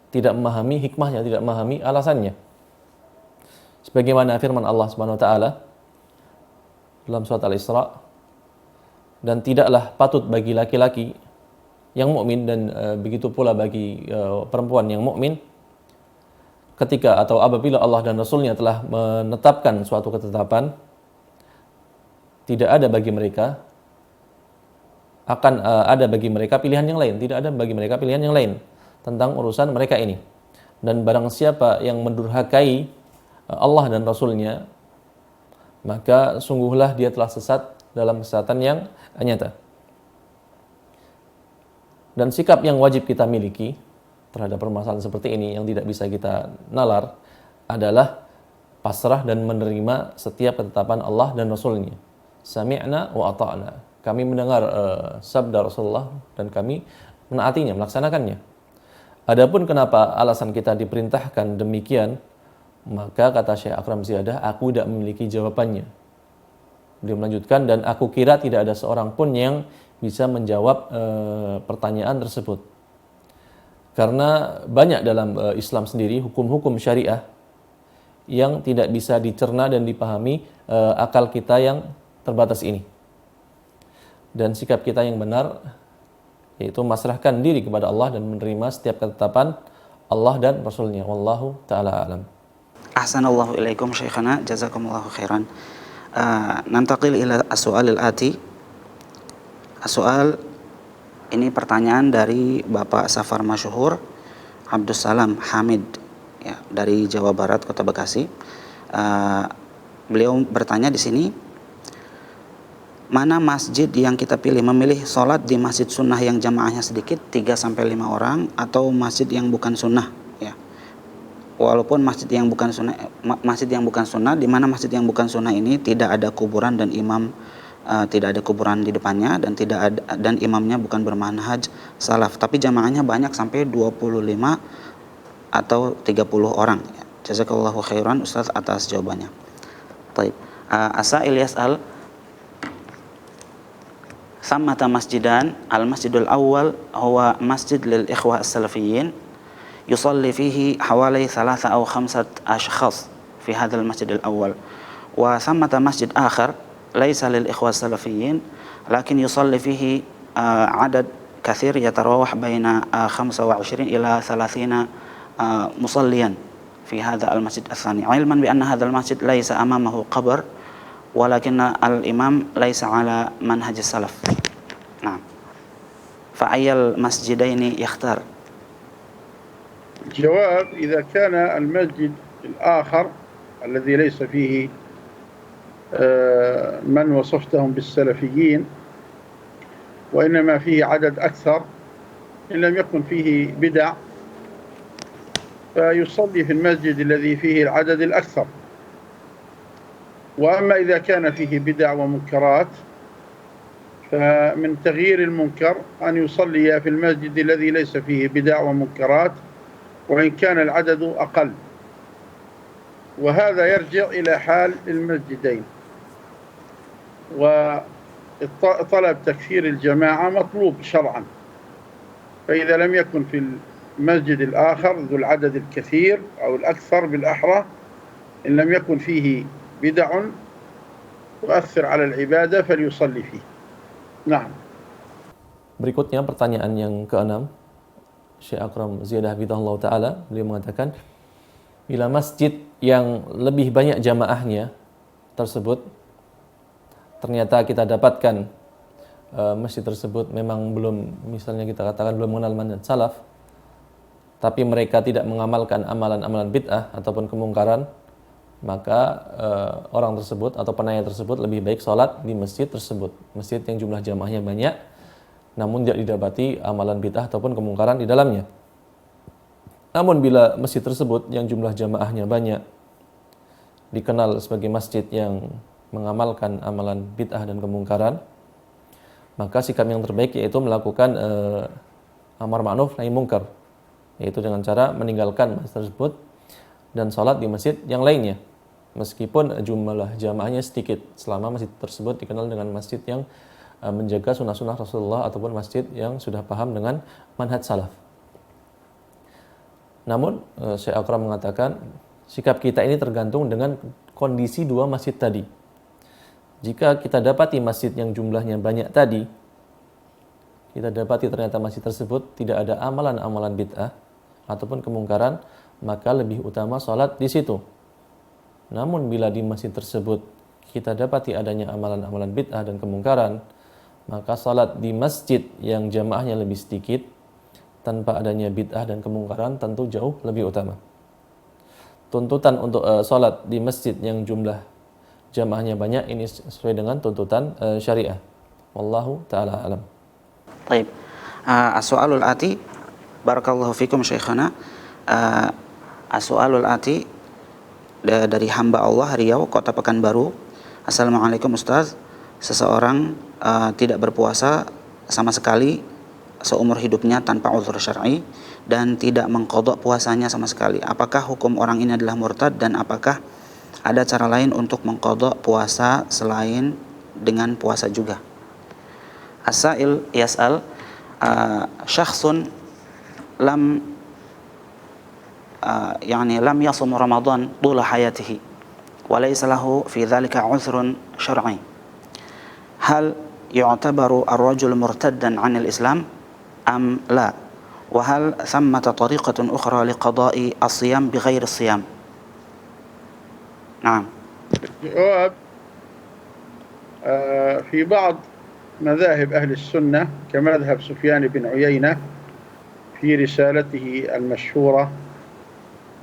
Speaker 5: tidak memahami hikmahnya, tidak memahami alasannya. Sebagaimana firman Allah Subhanahu wa taala dalam surat Al-Isra, dan tidaklah patut bagi laki-laki yang mukmin dan begitu pula bagi perempuan yang mukmin ketika atau apabila Allah dan Rasulnya telah menetapkan suatu ketetapan, tidak ada bagi mereka ada bagi mereka pilihan yang lain, tidak ada bagi mereka pilihan yang lain tentang urusan mereka ini. Dan barang siapa yang mendurhakai Allah dan Rasulnya, maka sungguhlah dia telah sesat dalam kesesatan yang nyata. Dan sikap yang wajib kita miliki terhadap permasalahan seperti ini yang tidak bisa kita nalar adalah pasrah dan menerima setiap ketetapan Allah dan Rasulnya. Sami'na wa ata'na. Kami mendengar sabda Rasulullah dan kami menaatinya, melaksanakannya. Adapun kenapa alasan kita diperintahkan demikian, maka kata Syekh Akram Ziyadah, aku tidak memiliki jawabannya. Beliau melanjutkan, dan aku kira tidak ada seorang pun yang bisa menjawab pertanyaan tersebut. Karena banyak dalam Islam sendiri hukum-hukum syariah yang tidak bisa dicerna dan dipahami akal kita yang terbatas ini. Dan sikap kita yang benar yaitu masrahkan diri kepada Allah dan menerima setiap ketetapan Allah dan Rasulnya. Wallahu ta'ala alam.
Speaker 3: Ahsanallahu ilaikum syekhana, jazakumullahu khairan. Nantaqil ila as-su'al al-ati. As-su'al ini pertanyaan dari Bapak Safar Masyhur Abdus Salam Hamid ya, dari Jawa Barat, Kota Bekasi. Beliau bertanya di sini, mana masjid yang kita pilih? Memilih sholat di masjid sunnah yang jamaahnya sedikit 3-5 orang atau masjid yang bukan sunnah ya. Walaupun masjid yang bukan sunnah, di mana masjid yang bukan sunnah ini tidak ada kuburan dan imam tidak ada kuburan di depannya dan imamnya bukan bermanhaj salaf, tapi jamaahnya banyak sampai 25 atau 30 orang. Jazakallahu khairan Ustaz atas jawabannya. Baik. Asa Ilyas Thammata masjidan, al-masjidul awal huwa masjid lil ikhwah as-salafiyyin yusalli fihi hawali 3 أو 5 أشخاص في هذا المسجد الأول وثمة مسجد آخر ليس للإخوة السلفيين لكن يصلي فيه عدد كثير يتراوح بين 25 إلى 30 مصليا في هذا المسجد الثاني علما بأن هذا المسجد ليس أمامه قبر ولكن الإمام ليس على منهج السلف. نعم. فأي المسجدين يختار؟
Speaker 4: الجواب: إذا كان المسجد الآخر الذي ليس فيه من وصفتهم بالسلفيين وإنما فيه عدد أكثر إن لم يكن فيه بدع فيصلي في المسجد الذي فيه العدد الأكثر. وأما إذا كان فيه بدع ومنكرات فمن تغيير المنكر أن يصلي في المسجد الذي ليس فيه بدع ومنكرات وإن كان العدد أقل، وهذا يرجع إلى حال المسجدين. وطلب تكثير الجماعة مطلوب شرعا، فإذا لم يكن في المسجد الآخر ذو العدد الكثير أو الأكثر بالأحرى إن لم يكن فيه بدع تؤثر على العبادة فليصلي فيه. نعم.
Speaker 5: Berikutnya pertanyaan yang keenam, Syekh Akram Ziyadah Hafizahullah Ta'ala, beliau mengatakan, bila masjid yang lebih banyak jamaahnya tersebut, ternyata kita dapatkan masjid tersebut memang belum, misalnya kita katakan belum mengenal manhaj salaf, tapi mereka tidak mengamalkan amalan-amalan bid'ah ataupun kemungkaran, maka orang tersebut atau penanya tersebut lebih baik sholat di masjid tersebut, masjid yang jumlah jamaahnya banyak namun tidak didapati amalan bid'ah ataupun kemungkaran di dalamnya. Namun bila masjid tersebut yang jumlah jamaahnya banyak, dikenal sebagai masjid yang mengamalkan amalan bid'ah dan kemungkaran, maka sikap yang terbaik yaitu melakukan amar ma'ruf nahi mungkar, yaitu dengan cara meninggalkan masjid tersebut dan sholat di masjid yang lainnya, meskipun jumlah jamaahnya sedikit, selama masjid tersebut dikenal dengan masjid yang menjaga sunnah-sunnah Rasulullah ataupun masjid yang sudah paham dengan manhaj salaf. Namun Syekh Akram mengatakan sikap kita ini tergantung dengan kondisi dua masjid tadi. Jika kita dapati masjid yang jumlahnya banyak tadi, kita dapati ternyata masjid tersebut tidak ada amalan-amalan bid'ah ataupun kemungkaran, maka lebih utama sholat di situ. Namun bila di masjid tersebut kita dapati adanya amalan-amalan bid'ah dan kemungkaran, maka salat di masjid yang jamaahnya lebih sedikit tanpa adanya bid'ah dan kemungkaran tentu jauh lebih utama. Tuntutan untuk salat di masjid yang jumlah jamaahnya banyak ini sesuai dengan tuntutan syariah. Wallahu ta'ala alam.
Speaker 3: Baik. As-su'alul ati, barakallahu fikum syekhana. As-su'alul ati dari hamba Allah Riau, Kota Pekanbaru. Assalamualaikum Ustaz. Seseorang tidak berpuasa sama sekali seumur hidupnya tanpa uzur syar'i dan tidak mengqadha puasanya sama sekali. Apakah hukum orang ini adalah murtad dan apakah ada cara lain untuk mengqadha puasa selain dengan puasa juga? As-sa'il yas'al syakhsun لم يعني لم يصم رمضان طول حياته وليس له في ذلك عذر شرعي، هل يعتبر الرجل مرتدا عن الإسلام أم لا؟ وهل ثمة طريقة أخرى لقضاء الصيام بغير الصيام؟ نعم.
Speaker 4: الجواب في بعض مذاهب أهل السنة كمذهب سفيان بن عيينة في رسالته المشهورة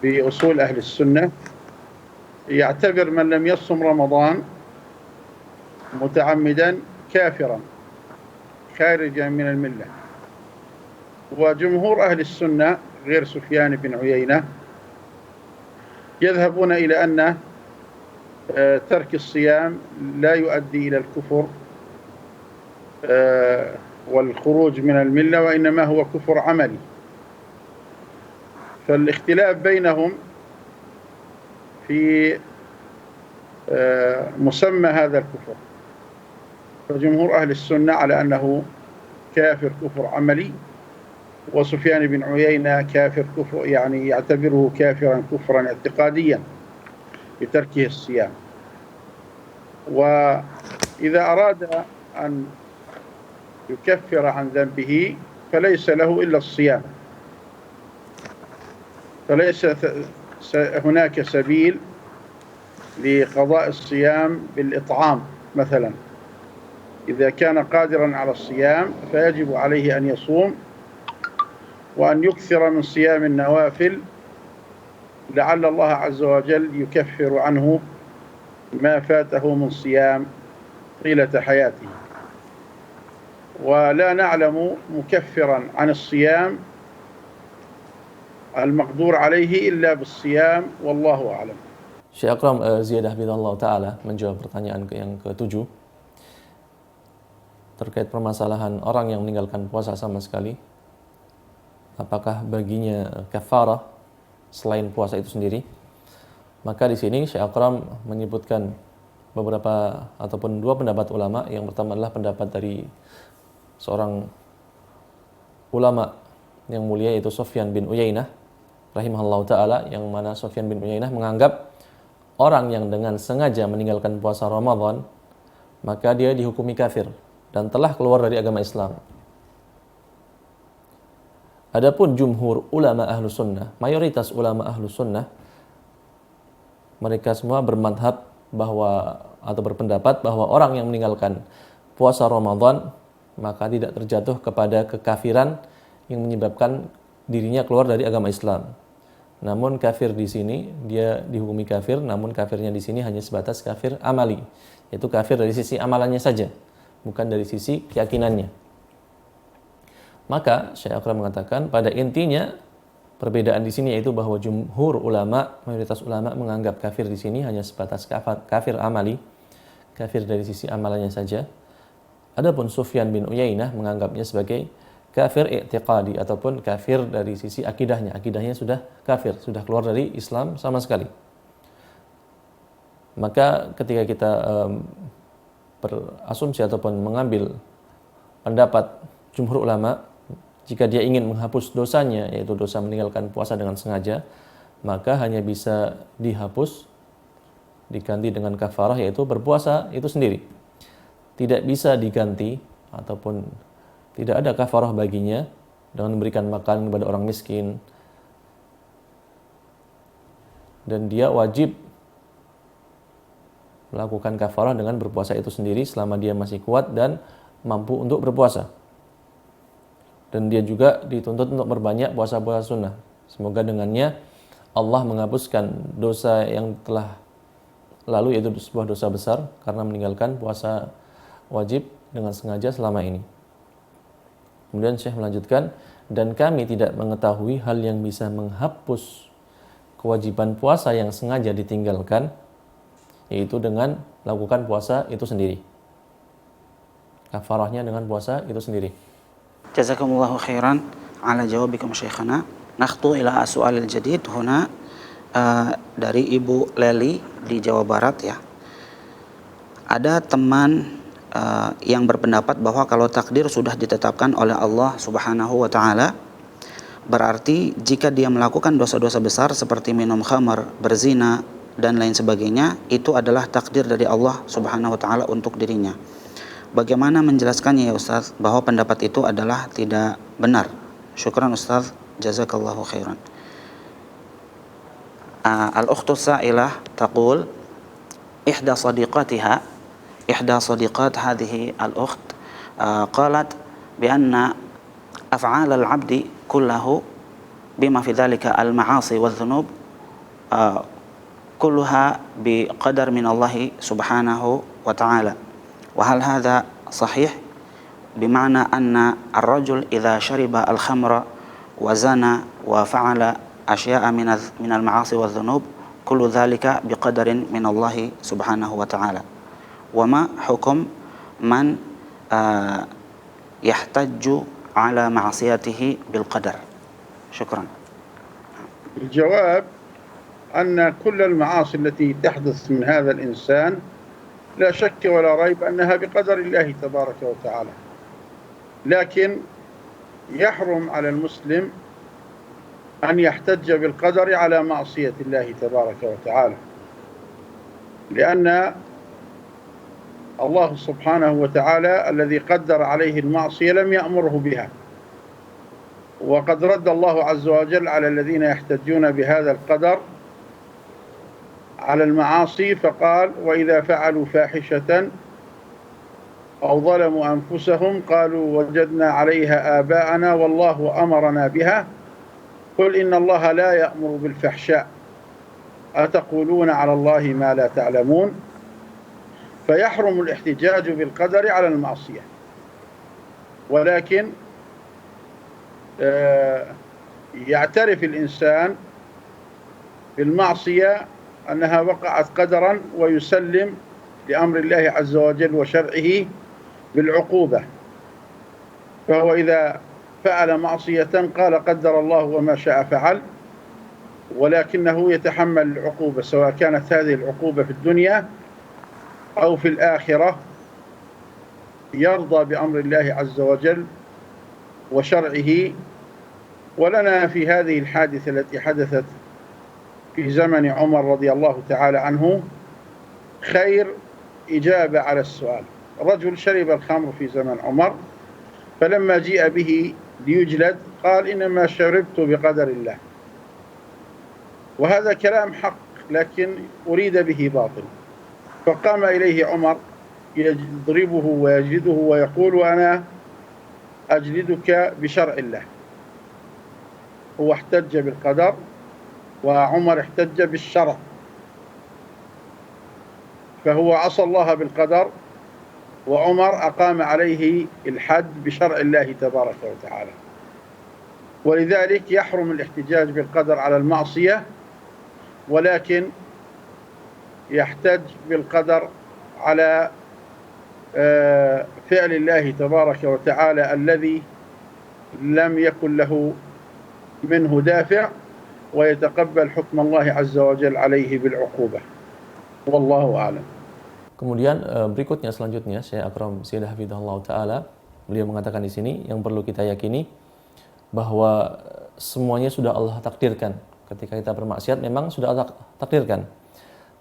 Speaker 4: بأصول أهل السنة يعتبر من لم يصم رمضان متعمدا كافرا خارجا من الملة. وجمهور أهل السنة غير سفيان بن عيينة يذهبون إلى أن ترك الصيام لا يؤدي إلى الكفر والخروج من الملة، وإنما هو كفر عملي. فالاختلاف بينهم في مسمى هذا الكفر، فجمهور أهل السنة على أنه كافر كفر عملي، وسفيان بن عيينة كافر كفر يعني يعتبره كافرا كفرا اعتقاديا بتركه الصيام. وإذا أراد أن يكفر عن ذنبه فليس له إلا الصيام، فليس هناك سبيل لقضاء الصيام بالإطعام مثلا. إذا كان قادرا على الصيام فيجب عليه أن يصوم وأن يكثر من صيام النوافل لعل الله عز وجل يكفر عنه ما فاته من صيام طيلة حياته. ولا نعلم مكفرا عن الصيام المقدور عليه إلا بالصيام والله أعلم.
Speaker 5: Syekh Akram Ziyadah Hafizahullah Ta'ala menjawab pertanyaan yang ke-7 terkait permasalahan orang yang meninggalkan puasa sama sekali, apakah baginya kafarah selain puasa itu sendiri. Maka di sini Syekh Akram menyebutkan beberapa ataupun dua pendapat ulama. Yang pertama adalah pendapat dari seorang ulama yang mulia, yaitu Sufyan bin Uyainah rahimahullah ta'ala, yang mana Sufyan bin Uyainah menganggap orang yang dengan sengaja meninggalkan puasa Ramadan maka dia dihukumi kafir dan telah keluar dari agama Islam. Adapun jumhur ulama ahlu sunnah, mayoritas ulama ahlu sunnah, mereka semua bermadhab bahwa atau berpendapat bahwa orang yang meninggalkan puasa Ramadan maka tidak terjatuh kepada kekafiran yang menyebabkan dirinya keluar dari agama Islam. Namun kafir di sini dia dihukumi kafir, namun kafirnya di sini hanya sebatas kafir amali, yaitu kafir dari sisi amalannya saja, bukan dari sisi keyakinannya. Maka Syekh Akram mengatakan pada intinya perbedaan di sini yaitu bahwa jumhur ulama, mayoritas ulama menganggap kafir di sini hanya sebatas kafir amali, kafir dari sisi amalannya saja. Adapun Sufyan bin Uyainah menganggapnya sebagai kafir i'tiqadi ataupun kafir dari sisi akidahnya. Akidahnya sudah kafir, sudah keluar dari Islam sama sekali. Maka ketika kita berasumsi ataupun mengambil pendapat jumhur ulama, jika dia ingin menghapus dosanya, yaitu dosa meninggalkan puasa dengan sengaja, maka hanya bisa dihapus, diganti dengan kafarah, yaitu berpuasa itu sendiri. Tidak bisa diganti ataupun tidak ada kafarah baginya dengan memberikan makan kepada orang miskin. Dan dia wajib melakukan kafarah dengan berpuasa itu sendiri selama dia masih kuat dan mampu untuk berpuasa. Dan dia juga dituntut untuk berbanyak puasa-puasa sunnah. Semoga dengannya Allah menghapuskan dosa yang telah lalu, yaitu sebuah dosa besar karena meninggalkan puasa wajib dengan sengaja selama ini. Kemudian Syekh melanjutkan, dan kami tidak mengetahui hal yang bisa menghapus kewajiban puasa yang sengaja ditinggalkan, yaitu dengan lakukan puasa itu sendiri. Kafarahnya dengan puasa itu sendiri.
Speaker 3: Jazakumullahu khairan ala jawabikum syekhana. Nakhtu ila su'alil jadid huna dari Ibu Leli di Jawa Barat ya. Ada teman yang berpendapat bahwa kalau takdir sudah ditetapkan oleh Allah Subhanahu wa taala, Berarti jika dia melakukan dosa-dosa besar seperti minum khamar, berzina, dan lain sebagainya, itu adalah takdir dari Allah Subhanahu wa taala untuk dirinya. Bagaimana menjelaskannya ya Ustaz bahwa pendapat itu adalah tidak benar? Syukran Ustaz, jazakallahu khairan. Al-ukhtu sa'ilah taqul ihda sadiqat hadhihi al-ukht qalat bi anna af'al al-'abdi kullahu bima fi dhalika al-ma'asi wadh-dhunub kulluha biqadar min Allah subhanahu wa ta'ala. Wa hal hadha sahih bima'na anna ar-rajul idha shariba al-khamra wa zana wa fa'ala asya'a min al-ma'asi wadh-dhunub kullu dhalika biqadarin min Allah subhanahu wa ta'ala. Wa ma hukum man yahtajju ala ma'asiyatihi bil qadar. Syukran.
Speaker 4: الجواب أن كل المعاصي التي تحدث من هذا الإنسان لا شك ولا ريب أنها بقدر الله تبارك وتعالى، لكن يحرم على المسلم أن يحتج بالقدر على معصية الله تبارك وتعالى، لأن الله سبحانه وتعالى الذي قدر عليه المعصية لم يأمره بها، وقد رد الله عز وجل على الذين يحتجون بهذا القدر على المعاصي فقال: وإذا فعلوا فاحشة أو ظلموا أنفسهم قالوا وجدنا عليها آباءنا والله أمرنا بها قل إن الله لا يأمر بالفحشاء أتقولون على الله ما لا تعلمون. فيحرم الاحتجاج بالقدر على المعصية، ولكن يعترف الإنسان بالمعصية أنها وقعت قدرا ويسلم لأمر الله عز وجل وشرعه بالعقوبة. فهو إذا فعل معصية قال قدر الله وما شاء فعل، ولكنه يتحمل العقوبة سواء كانت هذه العقوبة في الدنيا أو في الآخرة، يرضى بأمر الله عز وجل وشرعه. ولنا في هذه الحادثة التي حدثت في زمن عمر رضي الله تعالى عنه خير إجابة على السؤال. رجل شرب الخمر في زمن عمر، فلما جيء به ليجلد قال إنما شربت بقدر الله، وهذا كلام حق لكن أريد به باطل. فقام إليه عمر يضربه ويجلده ويقول وأنا أجلدك بشرع الله. هو احتج بالقدر وعمر احتج بالشرع، فهو عصى الله بالقدر وعمر أقام عليه الحد بشرع الله تبارك وتعالى. ولذلك يحرم الاحتجاج بالقدر على المعصية، ولكن يحتج بالقدر على فعل الله تبارك وتعالى الذي لم يكن له منه دافع، ويتقبل حكم الله عز وجل عليه بالعقوبة. والله أعلم.
Speaker 5: Kemudian berikutnya selanjutnya Syekh Akram Ziyadah Hafidhahullah Ta'ala, beliau mengatakan di sini yang perlu kita yakini bahwa semuanya sudah Allah takdirkan. Ketika kita bermaksiat memang sudah Allah takdirkan.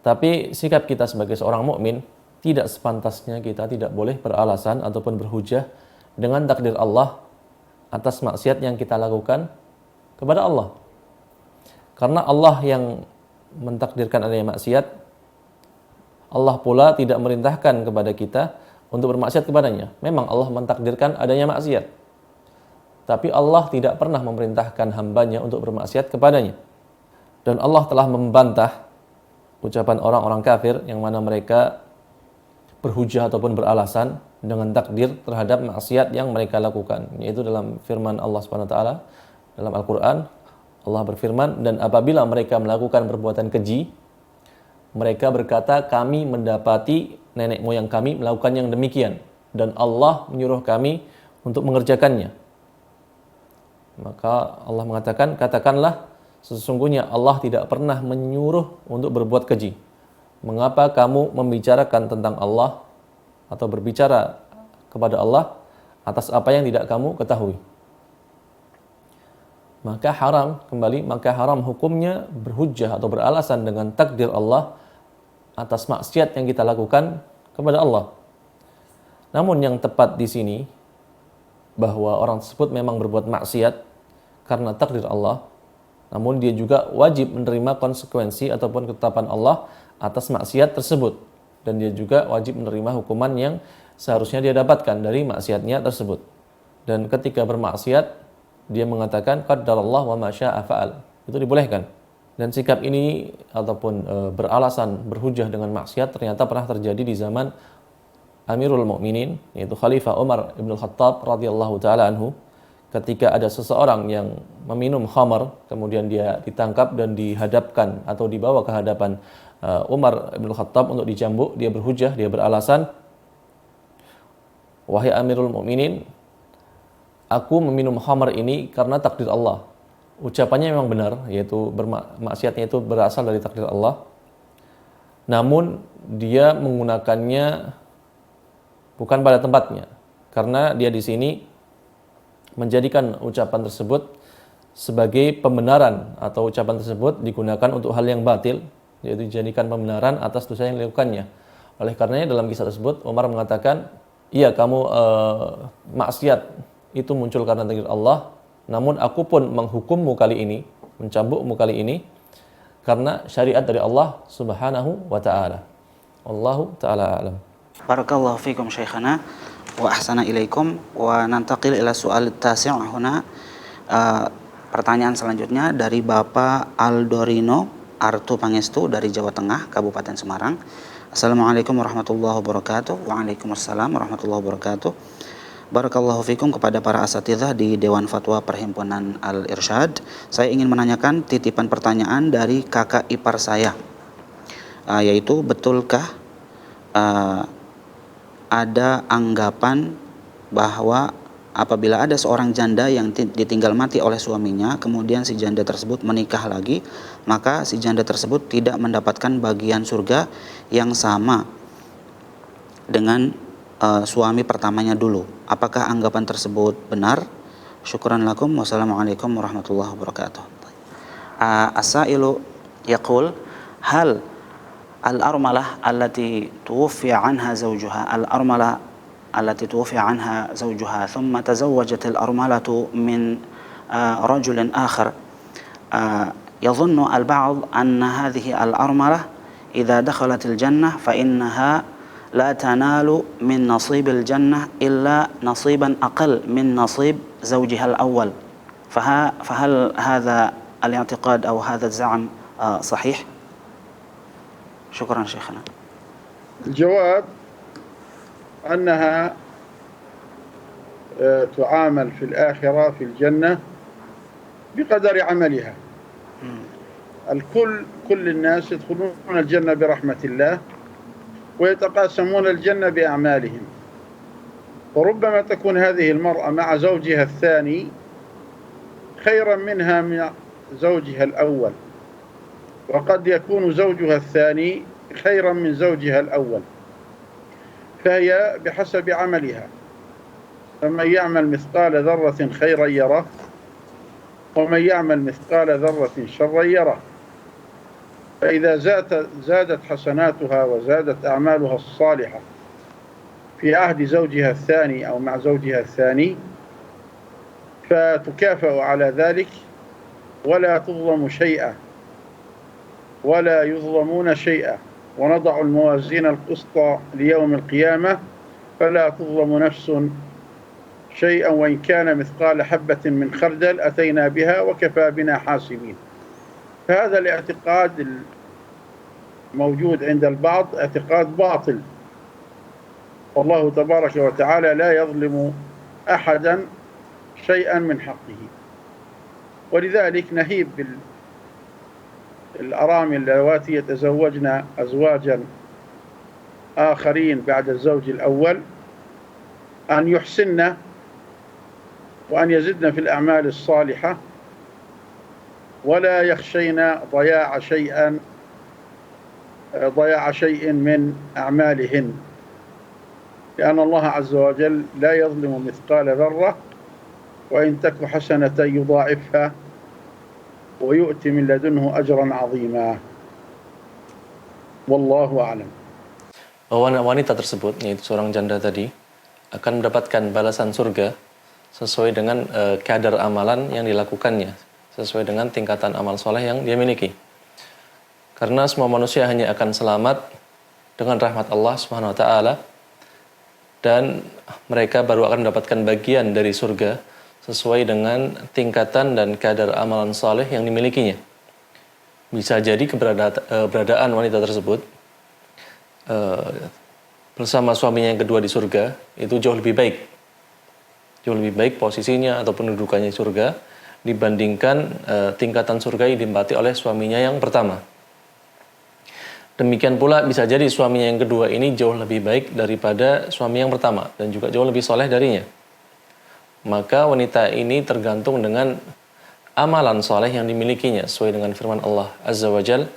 Speaker 5: Tapi sikap kita sebagai seorang mukmin tidak sepantasnya kita tidak boleh beralasan ataupun berhujah dengan takdir Allah atas maksiat yang kita lakukan kepada Allah. Karena Allah yang mentakdirkan adanya maksiat, Allah pula tidak merintahkan kepada kita untuk bermaksiat kepadanya. Memang Allah mentakdirkan adanya maksiat, tapi Allah tidak pernah memerintahkan hambanya untuk bermaksiat kepadanya. Dan Allah telah membantah ucapan orang-orang kafir yang mana mereka berhujah ataupun beralasan dengan takdir terhadap maksiat yang mereka lakukan, yaitu dalam firman Allah SWT dalam Al-Quran. Allah berfirman, dan apabila mereka melakukan perbuatan keji, mereka berkata, kami mendapati nenek moyang kami melakukan yang demikian, dan Allah menyuruh kami untuk mengerjakannya. Maka Allah mengatakan, katakanlah, sesungguhnya Allah tidak pernah menyuruh untuk berbuat keji. Mengapa kamu membicarakan tentang Allah atau berbicara kepada Allah atas apa yang tidak kamu ketahui? maka haram hukumnya berhujjah atau beralasan dengan takdir Allah atas maksiat yang kita lakukan kepada Allah. Namun yang tepat di sini bahwa orang tersebut memang berbuat maksiat karena takdir Allah, namun dia juga wajib menerima konsekuensi ataupun ketetapan Allah atas maksiat tersebut, dan dia juga wajib menerima hukuman yang seharusnya dia dapatkan dari maksiatnya tersebut. Dan ketika bermaksiat dia mengatakan qaddarallah wa ma syaa fa'al, itu dibolehkan. Dan sikap ini ataupun beralasan berhujjah dengan maksiat ternyata pernah terjadi di zaman Amirul Mukminin, yaitu Khalifah Umar ibn Khattab radhiyallahu taala anhu, ketika ada seseorang yang meminum khamar, kemudian dia ditangkap dan dihadapkan atau dibawa ke hadapan Umar ibn Khattab untuk dicambuk. Dia berhujjah, dia beralasan, wahai Amirul Mukminin, aku meminum khamar ini karena takdir Allah. Ucapannya memang benar, yaitu maksiatnya itu berasal dari takdir Allah. Namun dia menggunakannya bukan pada tempatnya, karena dia di sini menjadikan ucapan tersebut sebagai pembenaran, atau ucapan tersebut digunakan untuk hal yang batil, yaitu dijadikan pembenaran atas dosa yang dilakukannya. Oleh karenanya dalam kisah tersebut Umar mengatakan, iya kamu maksiat itu muncul karena takdir Allah, namun aku pun menghukummu kali ini, mencambukmu kali ini karena syariat dari Allah Subhanahu wa taala. Wallahu taala a'lam.
Speaker 3: Barakallahu fikum syekhana wa ahsana ilaikum, wa nantaqil ila soal tasi' huna. Pertanyaan selanjutnya dari Bapak Aldorino Artu Pangestu dari Jawa Tengah, Kabupaten Semarang. Assalamualaikum warahmatullahi wabarakatuh. Waalaikumsalam warahmatullahi wabarakatuh. Barakallahu fikum kepada para asatidzah di Dewan Fatwa Perhimpunan Al-Irsyad. Saya ingin menanyakan titipan pertanyaan dari kakak ipar saya, yaitu betulkah ada anggapan bahwa apabila ada seorang janda yang ditinggal mati oleh suaminya, kemudian si janda tersebut menikah lagi, maka si janda tersebut tidak mendapatkan bagian surga yang sama dengan suami pertamanya dulu. Apakah anggapan tersebut benar? Syukran lakum. Wassalamualaikum warahmatullahi wabarakatuh. As-sailu yaqul, hal al-armalah allati tuwfiya anha zawjuha, al-armalah allati tuwfiya anha zawjuha thumma tazawwajat al-armalatu min rajulin akhar, yadhunnu al-ba'd anna hadhihi al-armalah idha dakhalat al-jannah fa innaha la tanalu min nasib al-jannah illa nasiban aqal min nasib zawjiha al-awwal. Fahal hadha al-i'tiqad aw hadha al-za'm sahih? شكرا شيخنا.
Speaker 4: الجواب أنها تعامل في الآخرة في الجنة بقدر عملها. كل الناس يدخلون الجنة برحمة الله ويتقاسمون الجنة بأعمالهم، وربما تكون هذه المرأة مع زوجها الثاني خيرا منها من زوجها الأول، وقد يكون زوجها الثاني خيرا من زوجها الأول، فهي بحسب عملها، فمن يعمل مثقال ذرة خيرا يره ومن يعمل مثقال ذرة شرا يره. فإذا زادت حسناتها وزادت أعمالها الصالحة في عهد زوجها الثاني أو مع زوجها الثاني فتكافأ على ذلك ولا تظلم شيئا ولا يظلمون شيئا، ونضع الموازين القسط ليوم القيامة فلا تظلم نفس شيئا وإن كان مثقال حبة من خردل أتينا بها وكفى بنا حاسبين. فهذا الاعتقاد الموجود عند البعض اعتقاد باطل، والله تبارك وتعالى لا يظلم أحدا شيئا من حقه، ولذلك نهيب الأرامل اللواتي يتزوجن أزواجا آخرين بعد الزوج الأول أن يحسن وأن يزدن في الأعمال الصالحة ولا يخشين ضياع شيء من أعمالهن، لأن الله عز وجل لا يظلم مثقال ذرة وإن تك حسنة يضاعفها ويؤتي من لدنه أجرا عظيما والله أعلم.
Speaker 5: Wanita tersebut, yaitu seorang janda tadi, akan mendapatkan balasan surga sesuai dengan kadar amalan yang dilakukannya, sesuai dengan tingkatan amal soleh yang dia miliki. Karena semua manusia hanya akan selamat dengan rahmat Allah Subhanahu wa taala, dan mereka baru akan mendapatkan bagian dari surga sesuai dengan tingkatan dan kadar amalan soleh yang dimilikinya. Bisa jadi keberadaan wanita tersebut bersama suaminya yang kedua di surga itu jauh lebih baik posisinya atau pendudukannya di surga dibandingkan tingkatan surga yang ditempati oleh suaminya yang pertama. Demikian pula bisa jadi suaminya yang kedua ini jauh lebih baik daripada suami yang pertama dan juga jauh lebih soleh darinya. Maka wanita ini tergantung dengan amalan soleh yang dimilikinya sesuai dengan firman Allah Azza wa Jal.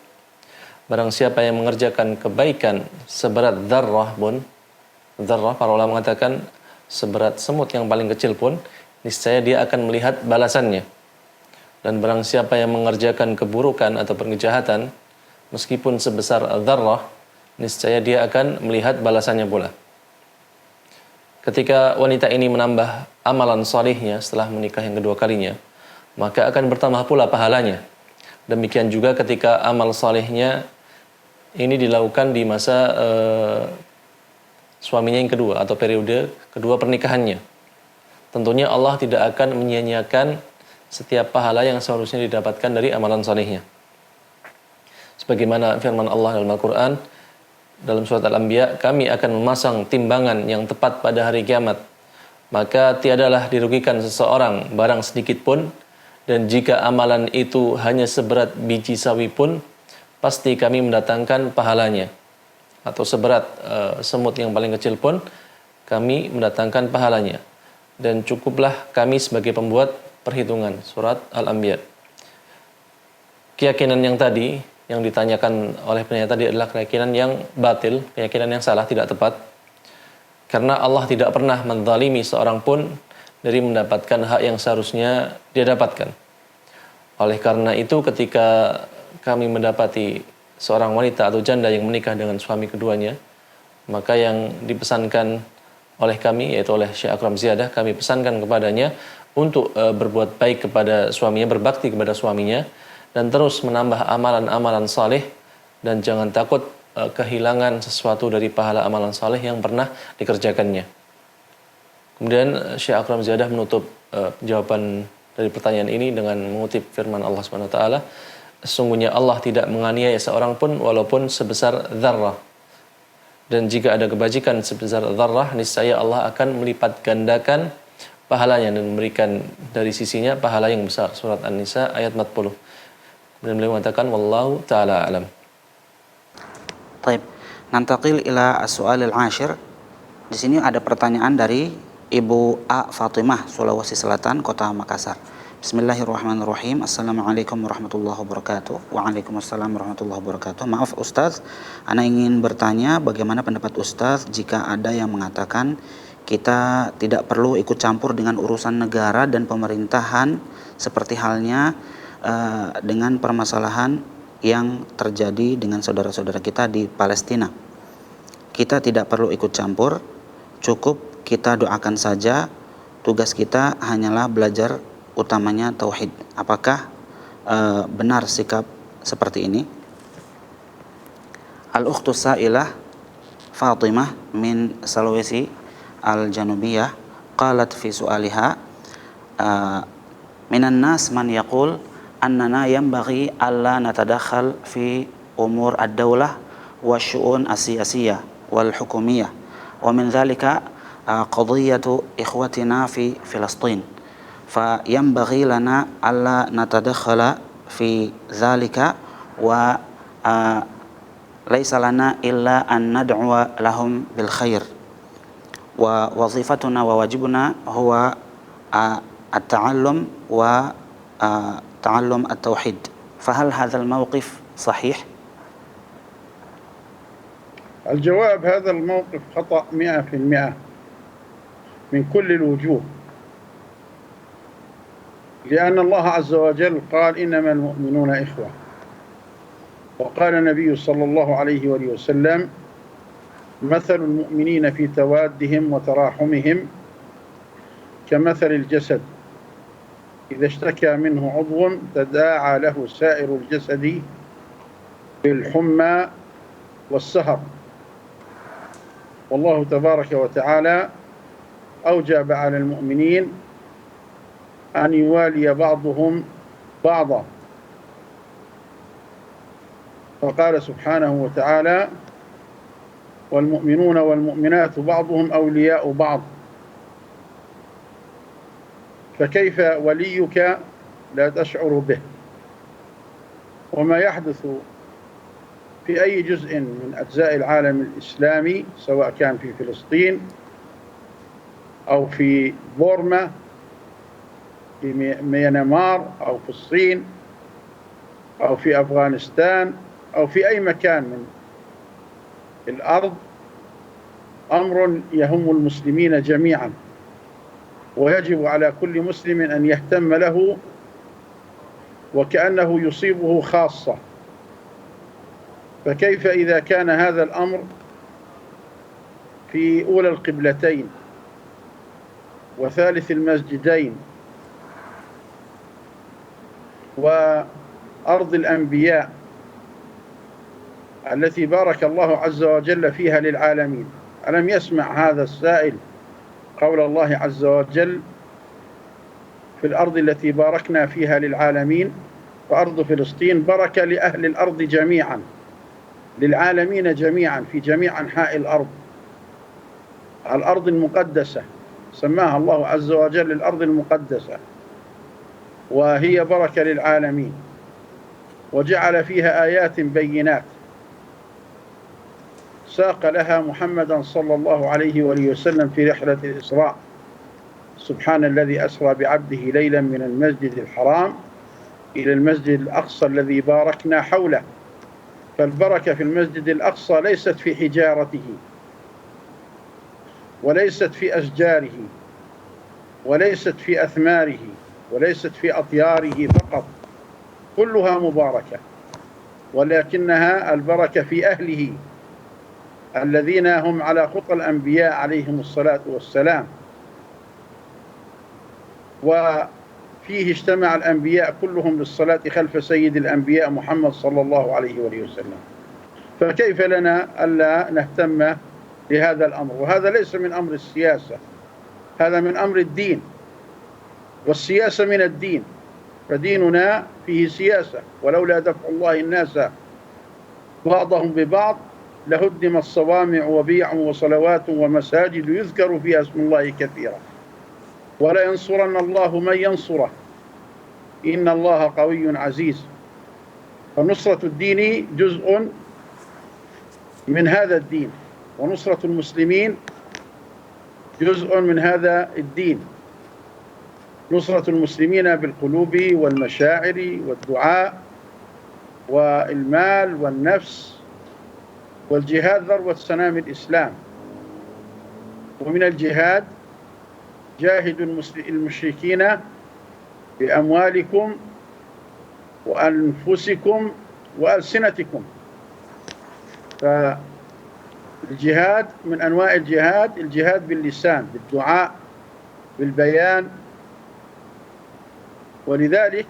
Speaker 5: Barang siapa yang mengerjakan kebaikan seberat dzarrah pun, dzarrah para ulama mengatakan seberat semut yang paling kecil pun, niscaya dia akan melihat balasannya. Dan barang siapa yang mengerjakan keburukan atau kejahatan meskipun sebesar dzarrah, niscaya dia akan melihat balasannya pula. Ketika wanita ini menambah amalan salihnya setelah menikah yang kedua kalinya, maka akan bertambah pula pahalanya. Demikian juga ketika amal salihnya ini dilakukan di masa suaminya yang kedua atau periode kedua pernikahannya. Tentunya Allah tidak akan menyia-nyiakan setiap pahala yang seharusnya didapatkan dari amalan salihnya. Sebagaimana firman Allah dalam Al-Quran, dalam surat Al-Anbiya, kami akan memasang timbangan yang tepat pada hari kiamat. Maka tiadalah dirugikan seseorang barang sedikit pun, dan jika amalan itu hanya seberat biji sawi pun, pasti kami mendatangkan pahalanya. Atau seberat semut yang paling kecil pun, kami mendatangkan pahalanya. Dan cukuplah kami sebagai pembuat perhitungan. Surat Al-Anbiya. Keyakinan yang tadi, yang ditanyakan oleh penanya tadi adalah keyakinan yang batil, keyakinan yang salah, tidak tepat. Karena Allah tidak pernah menzalimi seorang pun dari mendapatkan hak yang seharusnya dia dapatkan. Oleh karena itu ketika kami mendapati seorang wanita atau janda yang menikah dengan suami keduanya, maka yang dipesankan oleh kami, yaitu oleh Syekh Akram Ziyadah, kami pesankan kepadanya untuk berbuat baik kepada suaminya, berbakti kepada suaminya, dan terus menambah amalan-amalan saleh, dan jangan takut kehilangan sesuatu dari pahala amalan saleh yang pernah dikerjakannya. Kemudian Syekh Akram Ziyadah menutup jawaban dari pertanyaan ini dengan mengutip firman Allah Subhanahu wa taala, sesungguhnya Allah tidak menganiaya seorang pun walaupun sebesar dzarrah. Dan jika ada kebajikan sebesar dzarrah, niscaya Allah akan melipat gandakan pahalanya dan memberikan dari sisinya pahala yang besar. Surat An-Nisa ayat 40. Kemudian beliau mengatakan wallahu taala alam.
Speaker 3: Baik, nantaqil ila as-su'al al-ashir. Di sini ada pertanyaan dari Ibu A. Fatimah, Sulawesi Selatan, Kota Makassar. Bismillahirrahmanirrahim. Assalamualaikum warahmatullahi wabarakatuh. Waalaikumsalam warahmatullahi wabarakatuh. Maaf Ustaz, ana ingin bertanya bagaimana pendapat Ustaz jika ada yang mengatakan kita tidak perlu ikut campur dengan urusan negara dan pemerintahan seperti halnya dengan permasalahan yang terjadi dengan saudara-saudara kita di Palestina. Kita tidak perlu ikut campur, cukup kita doakan saja. Tugas kita hanyalah belajar, utamanya tauhid. Apakah benar sikap seperti ini? Al-ukhtu sa'ilah Fatimah min Sulawesi Al-Janubiyah qalat fi su'aliha minan nas man yaqul annana yanbaghi alla natadakhal fi umur ad-daulah wa syu'un as-siyasiyah wal hukumiyah wa min dhalika qadiyatu ikhwatina fi Filastin fa yanbaghi lana alla natadakhala fi dhalika wa laysa lana illa an nad'uwa lahum bil khair wa wazifatuna wa wajibuna huwa at-ta'allum wa تعلم التوحيد فهل هذا الموقف صحيح؟
Speaker 4: الجواب هذا الموقف خطأ 100% من كل الوجوه، لأن الله عز وجل قال إنما المؤمنون إخوة، وقال النبي صلى الله عليه وآله وسلم مثل المؤمنين في توادهم وتراحمهم كمثل الجسد إذا اشتكى منه عضو تداعى له سائر الجسد بالحمى والسهر. والله تبارك وتعالى أوجب على المؤمنين أن يوالي بعضهم بعضا، فقال سبحانه وتعالى والمؤمنون والمؤمنات بعضهم أولياء بعض. فكيف وليك لا تشعر به؟ وما يحدث في أي جزء من أجزاء العالم الإسلامي سواء كان في فلسطين أو في بورما في ميانمار أو في الصين أو في أفغانستان أو في أي مكان من الأرض أمر يهم المسلمين جميعا، ويجب على كل مسلم أن يهتم له وكأنه يصيبه خاصة. فكيف إذا كان هذا الأمر في أولى القبلتين وثالث المسجدين وأرض الأنبياء التي بارك الله عز وجل فيها للعالمين؟ ألم يسمع هذا السائل قول الله عز وجل في الأرض التي باركنا فيها للعالمين؟ فأرض فلسطين بركة لأهل الأرض جميعا، للعالمين جميعا في جميع أنحاء الأرض. الأرض المقدسة سماها الله عز وجل الأرض المقدسة، وهي بركة للعالمين، وجعل فيها آيات بينات ساق لها محمدا صلى الله عليه وآله وسلم في رحلة الإسراء. سبحان الذي أسرى بعبده ليلا من المسجد الحرام إلى المسجد الأقصى الذي باركنا حوله. فالبركة في المسجد الأقصى ليست في حجارته وليست في أشجاره وليست في أثماره وليست في أطياره فقط، كلها مباركة، ولكنها البركة في أهله الذين هم على خطى الأنبياء عليهم الصلاة والسلام. وفيه اجتمع الأنبياء كلهم للصلاة خلف سيد الأنبياء محمد صلى الله عليه وآله وسلم. فكيف لنا ألا نهتم لهذا الأمر؟ وهذا ليس من أمر السياسة، هذا من أمر الدين، والسياسة من الدين، فديننا فيه سياسة. ولولا دفع الله الناس بعضهم ببعض لهدم الصوامع وبيع وصلوات ومساجد يذكر فيها اسم الله كثيرا ولا ينصرن الله من ينصره إن الله قوي عزيز. فنصرة الدين جزء من هذا الدين، ونصرة المسلمين جزء من هذا الدين. نصرة المسلمين بالقلوب والمشاعر والدعاء والمال والنفس، والجهاد ذروة سنام الإسلام. ومن الجهاد جاهدوا المشركين بأموالكم وأنفسكم وألسنتكم. فالجهاد من أنواع الجهاد، الجهاد باللسان، بالدعاء، بالبيان. ولذلك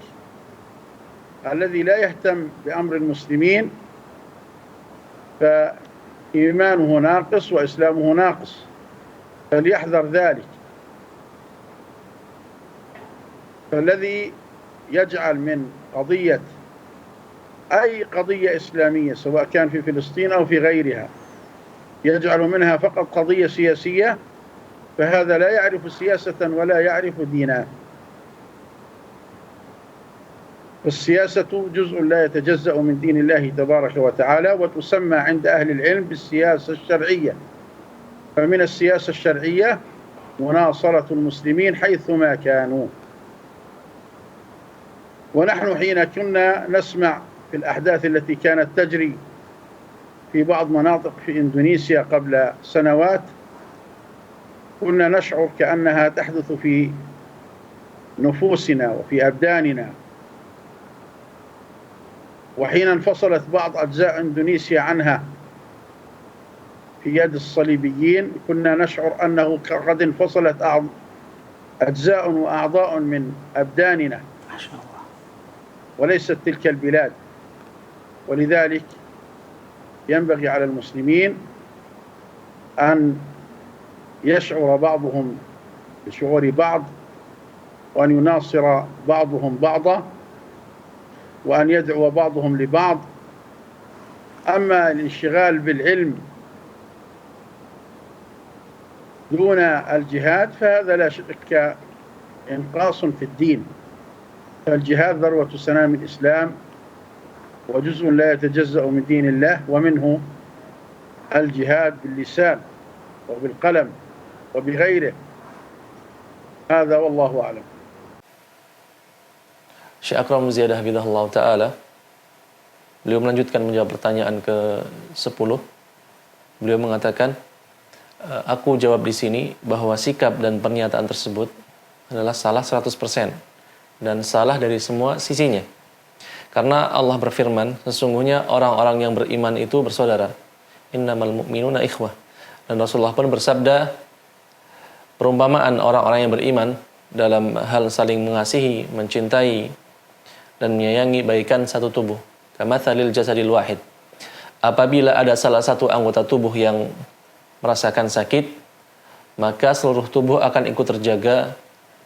Speaker 4: الذي لا يهتم بأمر المسلمين فإيمانه ناقص وإسلامه ناقص، فليحذر ذلك. فالذي يجعل من قضية أي قضية إسلامية سواء كان في فلسطين أو في غيرها يجعل منها فقط قضية سياسية، فهذا لا يعرف سياسة ولا يعرف دينا. والسياسة جزء لا يتجزأ من دين الله تبارك وتعالى، وتسمى عند أهل العلم بالسياسة الشرعية. فمن السياسة الشرعية مناصرة المسلمين حيثما كانوا. ونحن حين كنا نسمع في الأحداث التي كانت تجري في بعض مناطق في إندونيسيا قبل سنوات، كنا نشعر كأنها تحدث في نفوسنا وفي أبداننا. وحين انفصلت بعض أجزاء إندونيسيا عنها في يد الصليبيين كنا نشعر أنه قد انفصلت أجزاء وأعضاء من أبداننا
Speaker 3: ما شاء الله.
Speaker 4: وليست تلك البلاد. ولذلك ينبغي على المسلمين أن يشعر بعضهم بشعور بعض، وأن يناصر بعضهم بعضا، وأن يدعو بعضهم لبعض. أما الانشغال بالعلم دون الجهاد فهذا لا شك إنقاص في الدين. فالجهاد ذروة سنام الإسلام وجزء لا يتجزأ من دين الله، ومنه الجهاد باللسان وبالقلم وبغيره. هذا والله أعلم.
Speaker 5: Syekh Akram Ziyadah Hafizahullah Ta'ala, beliau melanjutkan menjawab pertanyaan ke-10. Beliau mengatakan, aku jawab di sini bahwa sikap dan pernyataan tersebut adalah salah 100% dan salah dari semua sisinya. Karena Allah berfirman, sesungguhnya orang-orang yang beriman itu bersaudara. Innamal mu'minuna ikhwah. Dan Rasulullah pun bersabda, perumpamaan orang-orang yang beriman dalam hal saling mengasihi, mencintai, dan menyayangi bagaikan satu tubuh. Kamatsalil jasadil wahid. Apabila ada salah satu anggota tubuh yang merasakan sakit, maka seluruh tubuh akan ikut terjaga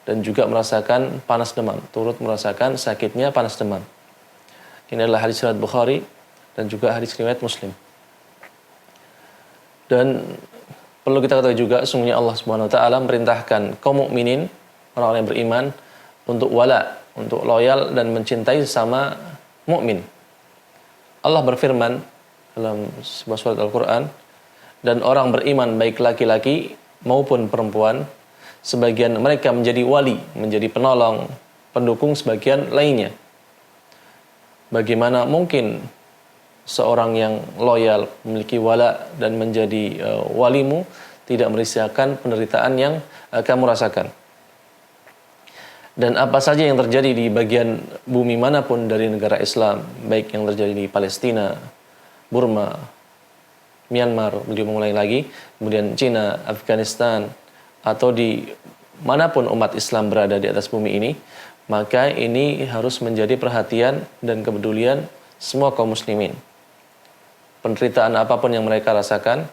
Speaker 5: dan juga merasakan panas demam, turut merasakan sakitnya panas demam. Ini adalah hadis riwayat Bukhari dan juga hadis riwayat Muslim. Dan perlu kita ketahui juga, sungguhnya Allah Subhanahu wa taala memerintahkan kaum mukminin, orang-orang yang beriman, untuk wala, untuk loyal dan mencintai sesama mukmin. Allah berfirman dalam sebuah surat Al-Qur'an, dan orang beriman baik laki-laki maupun perempuan, sebagian mereka menjadi wali, menjadi penolong, pendukung sebagian lainnya. Bagaimana mungkin seorang yang loyal, memiliki wala dan menjadi walimu tidak merasakan penderitaan yang kamu rasakan? Dan apa saja yang terjadi di bagian bumi manapun dari negara Islam, baik yang terjadi di Palestina, Burma, Myanmar, beliau mengulangi lagi, kemudian Cina, Afghanistan, atau di manapun umat Islam berada di atas bumi ini, maka ini harus menjadi perhatian dan kepedulian semua kaum muslimin. Penderitaan apapun yang mereka rasakan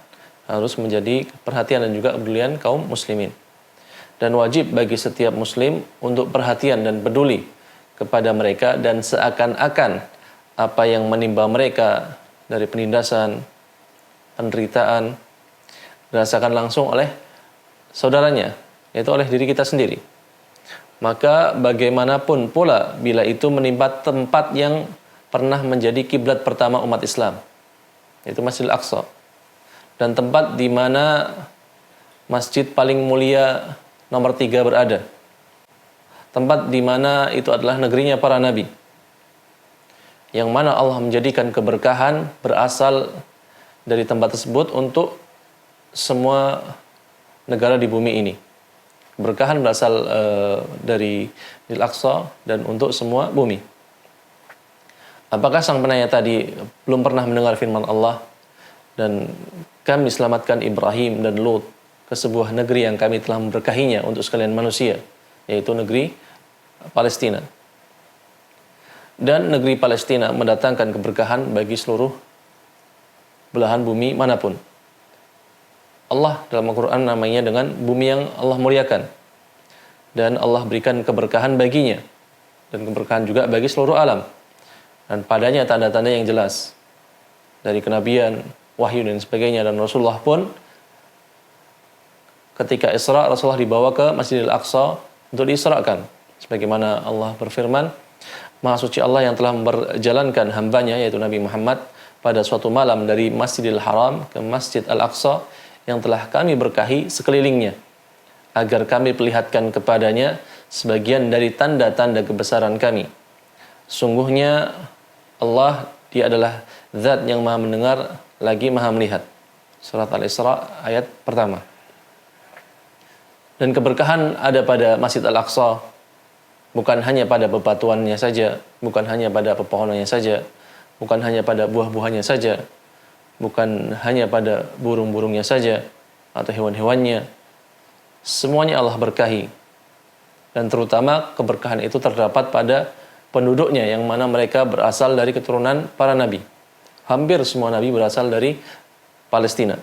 Speaker 5: harus menjadi perhatian dan juga kepedulian kaum muslimin. Dan wajib bagi setiap muslim untuk perhatian dan peduli kepada mereka, dan seakan-akan apa yang menimpa mereka dari penindasan, penderitaan, dirasakan langsung oleh saudaranya, yaitu oleh diri kita sendiri. Maka bagaimanapun pula bila itu menimpa tempat yang pernah menjadi kiblat pertama umat Islam, yaitu Masjidil Aqsa, dan tempat di mana masjid paling mulia nomor 3 berada, tempat di mana itu adalah negerinya para nabi, yang mana Allah menjadikan keberkahan berasal dari tempat tersebut untuk semua negara di bumi ini. Keberkahan berasal dari Al-Aqsa dan untuk semua bumi. Apakah sang penanya tadi belum pernah mendengar firman Allah, dan kami selamatkan Ibrahim dan Lut ke sebuah negeri yang kami telah memberkahinya untuk sekalian manusia, yaitu negeri Palestina. Dan negeri Palestina mendatangkan keberkahan bagi seluruh belahan bumi manapun. Allah dalam Al-Quran namanya dengan bumi yang Allah muliakan, dan Allah berikan keberkahan baginya, dan keberkahan juga bagi seluruh alam, dan padanya tanda-tanda yang jelas dari kenabian, wahyu dan sebagainya. Dan Rasulullah pun ketika Isra, Rasulullah dibawa ke Masjidil Aqsa untuk diisrakan, sebagaimana Allah berfirman, Maha suci Allah yang telah memperjalankan hambanya, yaitu Nabi Muhammad, pada suatu malam dari Masjidil Haram ke Masjid Al-Aqsa yang telah kami berkahi sekelilingnya, agar kami perlihatkan kepadanya sebagian dari tanda-tanda kebesaran kami. Sungguhnya Allah, Dia adalah Zat yang Maha mendengar lagi Maha melihat. Surat Al-Isra ayat pertama. Dan keberkahan ada pada Masjid Al-Aqsa Bukan hanya pada bebatuannya saja, bukan hanya pada pepohonannya saja, bukan hanya pada buah-buahnya saja, bukan hanya pada burung-burungnya saja atau hewan-hewannya. Semuanya Allah berkahi. Dan terutama keberkahan itu terdapat pada penduduknya yang mana mereka berasal dari keturunan para nabi. Hampir semua nabi berasal dari Palestina.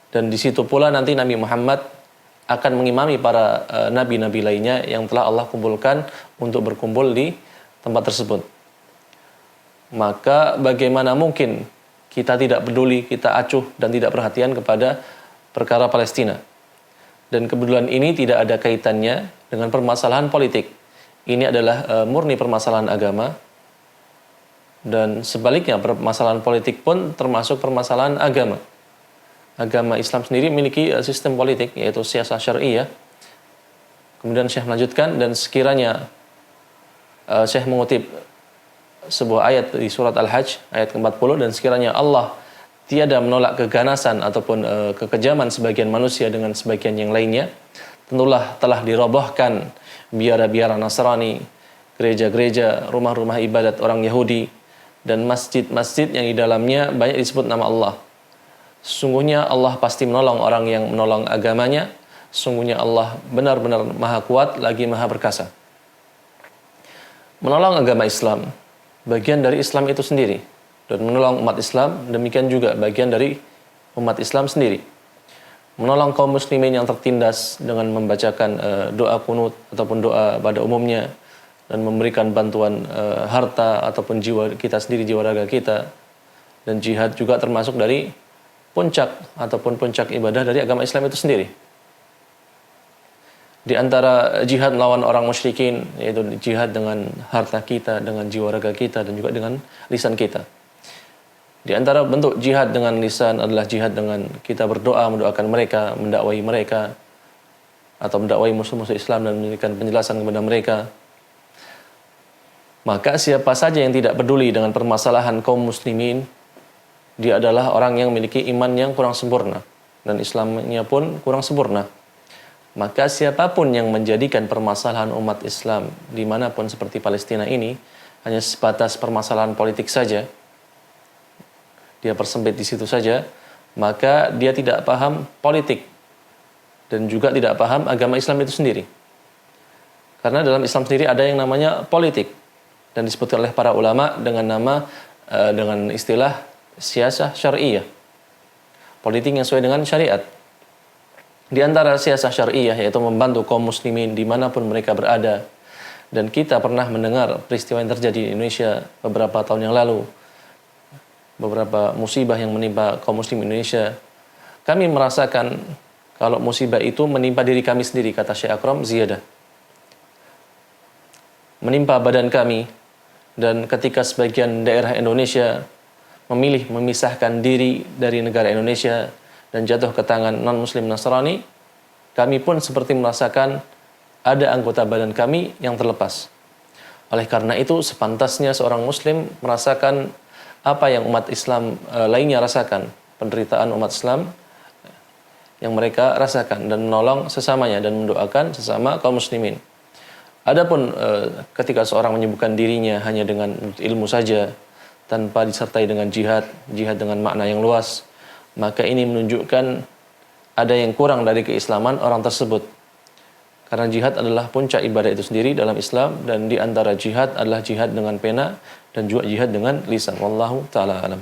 Speaker 5: Dan di situ pula nanti Nabi Muhammad akan mengimami para nabi-nabi lainnya yang telah Allah kumpulkan untuk berkumpul di tempat tersebut. Maka bagaimana mungkin kita tidak peduli, kita acuh dan tidak perhatian kepada perkara Palestina. Dan kebetulan ini tidak ada kaitannya dengan permasalahan politik. Ini adalah murni permasalahan agama. Dan sebaliknya permasalahan politik pun termasuk permasalahan agama. Agama Islam sendiri memiliki sistem politik, yaitu siasah syariah. Kemudian Syekh melanjutkan, dan sekiranya Syekh mengutip sebuah ayat di surat Al-Hajj ayat ke-40, dan sekiranya Allah tiada menolak keganasan ataupun kekejaman sebagian manusia dengan sebagian yang lainnya, tentulah telah dirobohkan biara-biara Nasrani, gereja-gereja, rumah-rumah ibadat orang Yahudi, dan masjid-masjid yang di dalamnya banyak disebut nama Allah. Sesungguhnya Allah pasti menolong orang yang menolong agamanya. Sesungguhnya Allah benar-benar maha kuat lagi maha perkasa. Menolong agama Islam bagian dari Islam itu sendiri, dan menolong umat Islam demikian juga bagian dari umat Islam sendiri. Menolong kaum muslimin yang tertindas dengan membacakan doa kunut ataupun doa pada umumnya, dan memberikan bantuan harta ataupun jiwa kita sendiri, jiwa raga kita. Dan jihad juga termasuk dari puncak ataupun puncak ibadah dari agama Islam itu sendiri. Di antara jihad melawan orang musyrikin, yaitu jihad dengan harta kita, dengan jiwa raga kita, dan juga dengan lisan kita. Di antara bentuk jihad dengan lisan adalah jihad dengan kita berdoa, mendoakan mereka, mendakwai mereka, atau mendakwai musuh-musuh Islam dan memberikan penjelasan kepada mereka. Maka siapa saja yang tidak peduli dengan permasalahan kaum muslimin, dia adalah orang yang memiliki iman yang kurang sempurna, dan Islamnya pun kurang sempurna. Maka siapapun yang menjadikan permasalahan umat Islam dimanapun seperti Palestina ini hanya sebatas permasalahan politik saja, dia persempit di situ saja, maka dia tidak paham politik dan juga tidak paham agama Islam itu sendiri. Karena dalam Islam sendiri ada yang namanya politik, dan disebutkan oleh para ulama dengan istilah siasah syariah, politik yang sesuai dengan syariat. Di antara siasah syariah yaitu membantu kaum muslimin dimanapun mereka berada. Dan kita pernah mendengar peristiwa yang terjadi di Indonesia beberapa tahun yang lalu, beberapa musibah yang menimpa kaum muslim Indonesia. Kami merasakan kalau musibah itu menimpa diri kami sendiri, kata Syekh Akram Ziyadah, menimpa badan kami. Dan ketika sebagian daerah Indonesia memilih memisahkan diri dari negara Indonesia dan jatuh ke tangan non-muslim Nasrani, kami pun seperti merasakan ada anggota badan kami yang terlepas. Oleh karena itu, sepantasnya seorang muslim merasakan apa yang umat Islam lainnya rasakan, penderitaan umat Islam yang mereka rasakan, dan menolong sesamanya dan mendoakan sesama kaum muslimin. Adapun ketika seorang menyibukkan dirinya hanya dengan ilmu saja, tanpa disertai dengan jihad dengan makna yang luas, maka ini menunjukkan ada yang kurang dari keislaman orang tersebut. Karena jihad adalah puncak ibadah itu sendiri dalam Islam, dan di antara jihad adalah jihad dengan pena dan juga jihad dengan lisan. Wallahu ta'ala alam.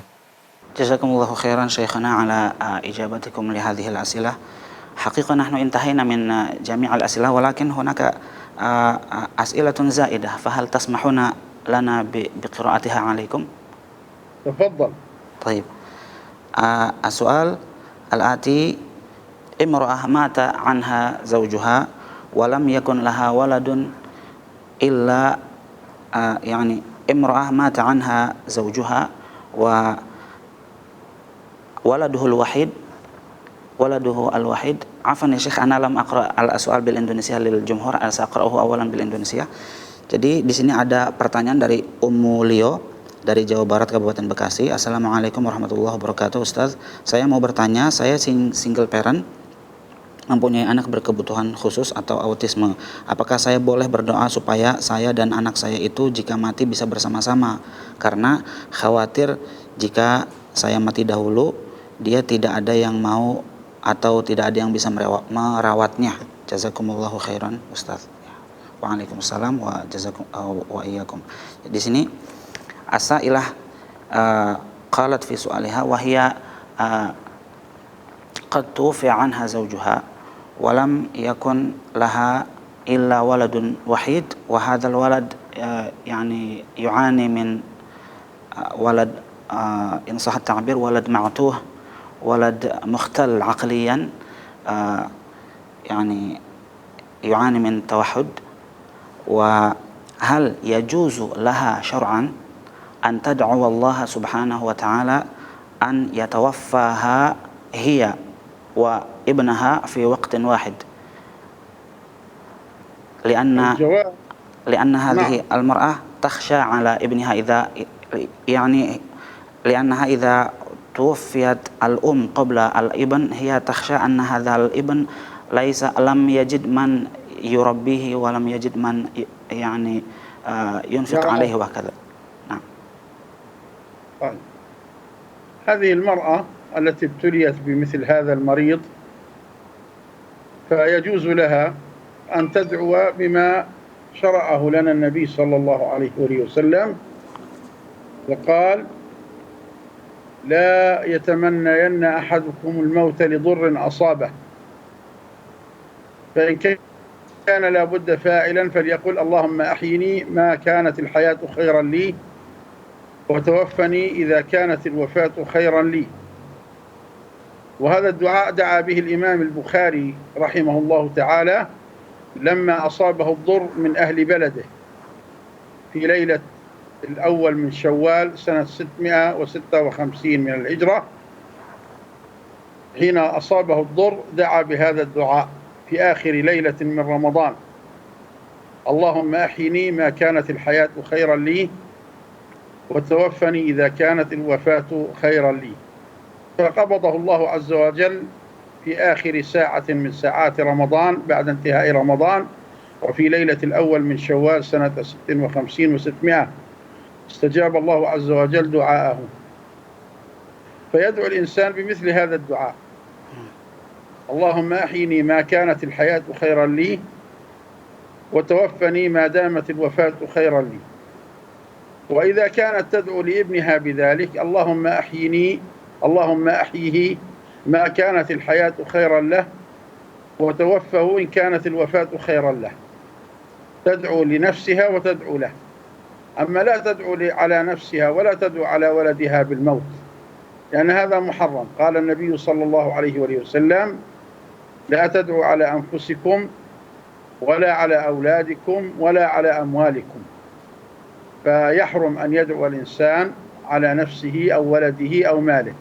Speaker 3: Jazakumullahu khairan syekhana ala ijabatikum li hadhihi al-asilah. Haqiqatan nahnu intahayna min jami' al-asilah, walakin hunaka as'ilatun zaidah, fahal tasmahuna lana biqira'atiha alaikum?
Speaker 4: تفضل.
Speaker 3: طيب. السؤال الآتي: امرأة مات عنها زوجها ولم يكن لها ولد إلا يعني امرأة مات عنها زوجها وولده الوحيد عفوا يا شيخ أنا لم أقرأ السؤال بالإندونيسيا للجمهور، سأقرأه أولا بالإندونيسيا. Jadi di sini ada pertanyaan dari Ummu Leo dari Jawa Barat, Kabupaten Bekasi. Assalamualaikum warahmatullahi wabarakatuh. Ustaz, saya mau bertanya, saya single parent, mempunyai anak berkebutuhan khusus atau autisme. Apakah saya boleh berdoa supaya saya dan anak saya itu jika mati bisa bersama-sama? Karena khawatir jika saya mati dahulu, dia tidak ada yang mau atau tidak ada yang bisa merawatnya. Jazakumullahu khairan, Ustaz. Waalaikumsalam wa jazakum wa iyyakum. Di sini asailah qalat fi su'aliha wa hiya qad tuwfiya anha zawjuha ولم يكن لها إلا ولد وحيد وهذا الولد يعني يعاني من ولد إن صح التعبير ولد معتوه ولد مختل عقليا يعني يعاني من توحد وهل يجوز لها شرعا أن تدعو الله سبحانه وتعالى أن يتوفاها هي وابنها في وقت واحد لأن هذه المرأة تخشى على ابنها إذا يعني لأنها إذا توفيت الأم قبل الابن هي تخشى أن هذا الابن لم يجد من يربيه ولم يجد من يعني ينفق عليه وكذا. نعم.
Speaker 4: هذه المرأة التي ابتليت بمثل هذا المريض فيجوز لها أن تدعو بما شرعه لنا النبي صلى الله عليه وسلم وقال لا يتمنين أحدكم الموت لضر أصابه فإن كان لابد فاعلا فليقل اللهم أحيني ما كانت الحياة خيرا لي وتوفني إذا كانت الوفاة خيرا لي. وهذا الدعاء دعا به الإمام البخاري رحمه الله تعالى لما أصابه الضر من أهل بلده في ليلة الأول من شوال سنة 656 من الهجرة. حين أصابه الضر دعا بهذا الدعاء في آخر ليلة من رمضان اللهم أحيني ما كانت الحياة خيرا لي وتوفني إذا كانت الوفاة خيرا لي. فقبضه الله عز وجل في آخر ساعة من ساعات رمضان بعد انتهاء رمضان وفي ليلة الأول من شوال سنة 56 و600 استجاب الله عز وجل دعاءه. فيدعو الإنسان بمثل هذا الدعاء اللهم أحيني ما كانت الحياة خيرا لي وتوفني ما دامت الوفاة خيرا لي. وإذا كانت تدعو لابنها بذلك اللهم أحييه ما كانت الحياة خيرا له وتوفه إن كانت الوفاة خيرا له. تدعو لنفسها وتدعو له. أما لا تدعو على نفسها ولا تدعو على ولدها بالموت لأن هذا محرم. قال النبي صلى الله عليه وسلم لا تدعوا على أنفسكم ولا على أولادكم ولا على أموالكم. فيحرم أن يدعو الإنسان على نفسه أو ولده أو ماله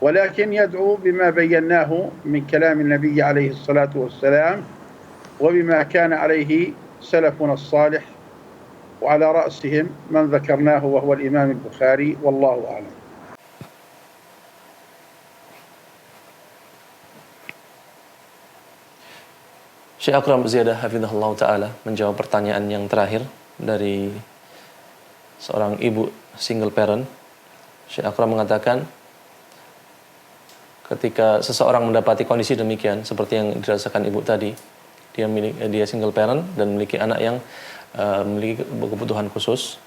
Speaker 4: ولكن يدعو بما بيناه من كلام النبي عليه الصلاة والسلام وبما كان عليه سلفنا الصالح وعلى رأسهم من ذكرناه وهو الإمام البخاري والله أعلم.
Speaker 5: Syekh Akram Ziyadah Hafizahullah Ta'ala menjawab pertanyaan yang terakhir dari seorang ibu single parent. Syekh Akram mengatakan ketika seseorang mendapati kondisi demikian seperti yang dirasakan ibu tadi, dia single parent dan memiliki anak yang memiliki kebutuhan khusus,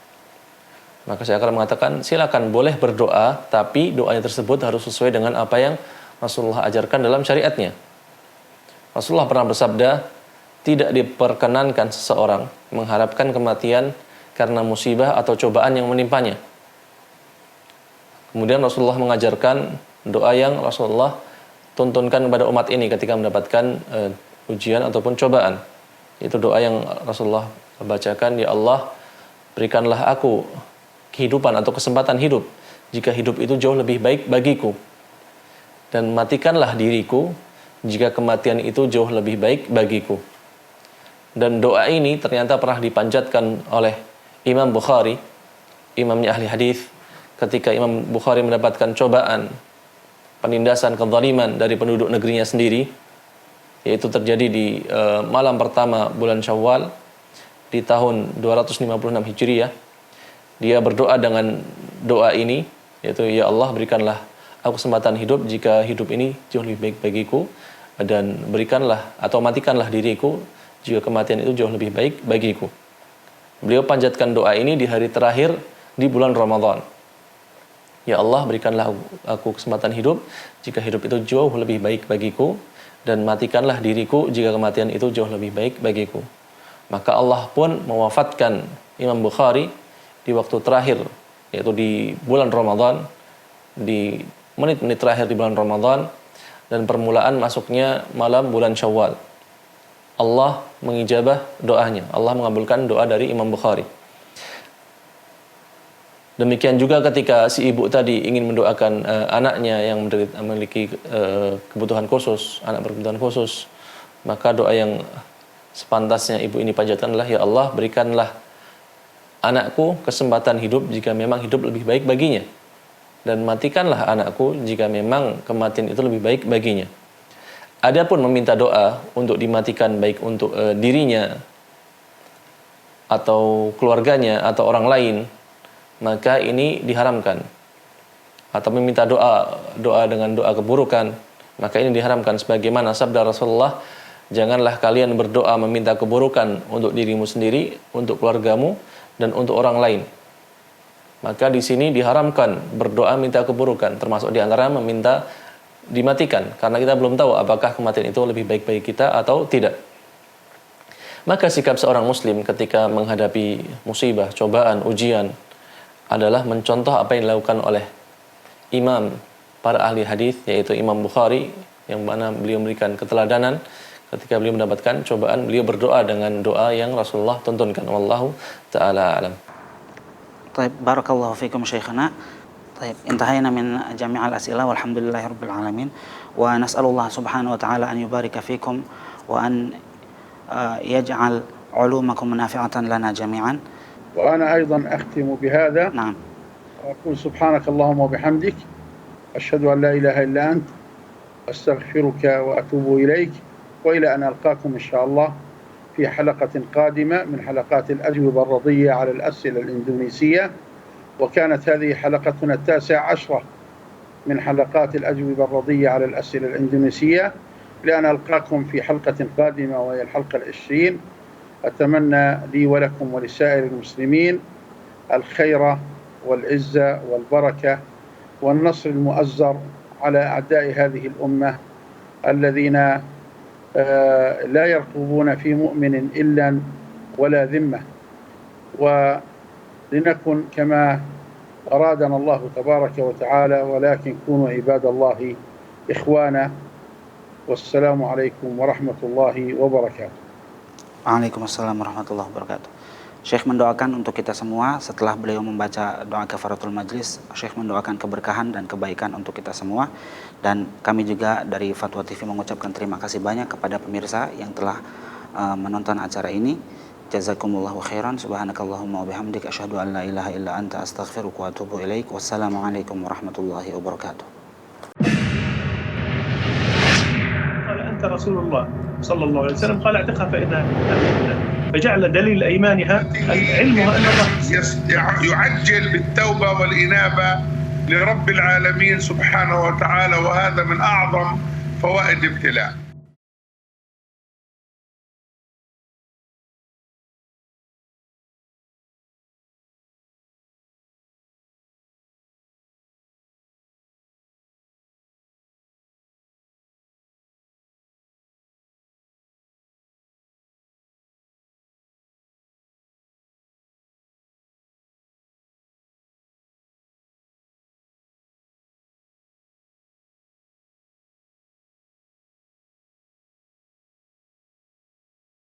Speaker 5: maka Syekh Akram mengatakan silakan boleh berdoa, tapi doanya tersebut harus sesuai dengan apa yang Rasulullah ajarkan dalam syariatnya. Rasulullah pernah bersabda, tidak diperkenankan seseorang mengharapkan kematian karena musibah atau cobaan yang menimpanya. Kemudian Rasulullah mengajarkan doa yang Rasulullah tuntunkan kepada umat ini ketika mendapatkan ujian ataupun cobaan. Itu doa yang Rasulullah bacakan, ya Allah, berikanlah aku kehidupan atau kesempatan hidup jika hidup itu jauh lebih baik bagiku, dan matikanlah diriku jika kematian itu jauh lebih baik bagiku. Dan doa ini ternyata pernah dipanjatkan oleh Imam Bukhari, imamnya ahli hadis, ketika Imam Bukhari mendapatkan cobaan, penindasan, kezaliman dari penduduk negerinya sendiri. yaitu terjadi di malam pertama bulan Syawal di tahun 256 Hijriah. Dia berdoa dengan doa ini, yaitu ya Allah berikanlah aku kesempatan hidup jika hidup ini jauh lebih baik bagiku, dan berikanlah atau matikanlah diriku jika kematian itu jauh lebih baik bagiku. Beliau panjatkan doa ini di hari terakhir di bulan Ramadan. Ya Allah berikanlah aku kesempatan hidup jika hidup itu jauh lebih baik bagiku, dan matikanlah diriku jika kematian itu jauh lebih baik bagiku. Maka Allah pun mewafatkan Imam Bukhari di waktu terakhir, yaitu di bulan Ramadan, di menit-menit terakhir di bulan Ramadan, dan permulaan masuknya malam bulan Syawal. Allah mengijabah doanya, Allah mengabulkan doa dari Imam Bukhari. Demikian juga ketika si ibu tadi ingin mendoakan anaknya yang memiliki kebutuhan khusus, anak berkebutuhan khusus, maka doa yang sepantasnya ibu ini panjatkanlah, ya Allah berikanlah anakku kesempatan hidup jika memang hidup lebih baik baginya, dan matikanlah anakku jika memang kematian itu lebih baik baginya. Adapun meminta doa untuk dimatikan baik untuk dirinya atau keluarganya atau orang lain, maka ini diharamkan. Atau meminta doa dengan doa keburukan, maka ini diharamkan, sebagaimana sabda Rasulullah, janganlah kalian berdoa meminta keburukan untuk dirimu sendiri, untuk keluargamu, dan untuk orang lain. Maka di sini diharamkan berdoa minta keburukan, termasuk di antara meminta dimatikan, karena kita belum tahu apakah kematian itu lebih baik bagi kita atau tidak. Maka sikap seorang muslim ketika menghadapi musibah, cobaan, ujian adalah mencontoh apa yang dilakukan oleh imam para ahli hadis, yaitu Imam Bukhari, yang mana beliau memberikan keteladanan ketika beliau mendapatkan cobaan, beliau berdoa dengan doa yang Rasulullah tuntunkan. Wallahu ta'ala alam.
Speaker 3: Baik, barakallahu fikum syekhana. Baik, intahayna min jami' al-as'ila walhamdulillahi rabbil alamin, wa nas'alullah subhanahu wa ta'ala an yubarika fikum wa an yaj'al ulumakum nafi'atan lana jami'an.
Speaker 4: وأنا أيضا أختم بهذا.
Speaker 3: نعم.
Speaker 4: أقول سبحانك اللهم وبحمدك أشهد أن لا إله إلا أنت أستغفرك وأتوب إليك، وإلى أن ألقاكم إن شاء الله في حلقة قادمة من حلقات الأجوبة الرضية على الأسئلة الإندونيسية. وكانت هذه حلقتنا 19 من حلقات الأجوبة الرضية على الأسئلة الإندونيسية. لأن ألقاكم في حلقة قادمة وهي الحلقة 20. أتمنى لي ولكم ولسائر المسلمين الخير والعزة والبركة والنصر المؤزر على أعداء هذه الأمة الذين لا يرقبون في مؤمن إلا ولا ذمة، ولنكن كما أرادنا الله تبارك وتعالى، ولكن كونوا عباد الله إخوانا. والسلام عليكم ورحمة الله وبركاته.
Speaker 3: Waalaikumsalam warahmatullahi wabarakatuh. Syekh mendoakan untuk kita semua. Setelah beliau membaca doa kafaratul majlis, Syekh mendoakan keberkahan dan kebaikan untuk kita semua. Dan kami juga dari Fatwa TV mengucapkan terima kasih banyak kepada pemirsa yang telah menonton acara ini. Jazakumullahu khairan. Subhanakallahumma wa bihamdik asyhadu an la ilaha illa anta astaghfiruka wa atubu ilaik. Wassalamualaikum warahmatullahi wabarakatuh.
Speaker 1: قال أنت رسول الله صلى الله عليه وسلم، قال اعتقها فإنها فجعل دليل أيمانها علمها أن الله
Speaker 2: يعجل بالتوبة والإنابة لرب العالمين سبحانه وتعالى، وهذا من أعظم فوائد ابتلاء.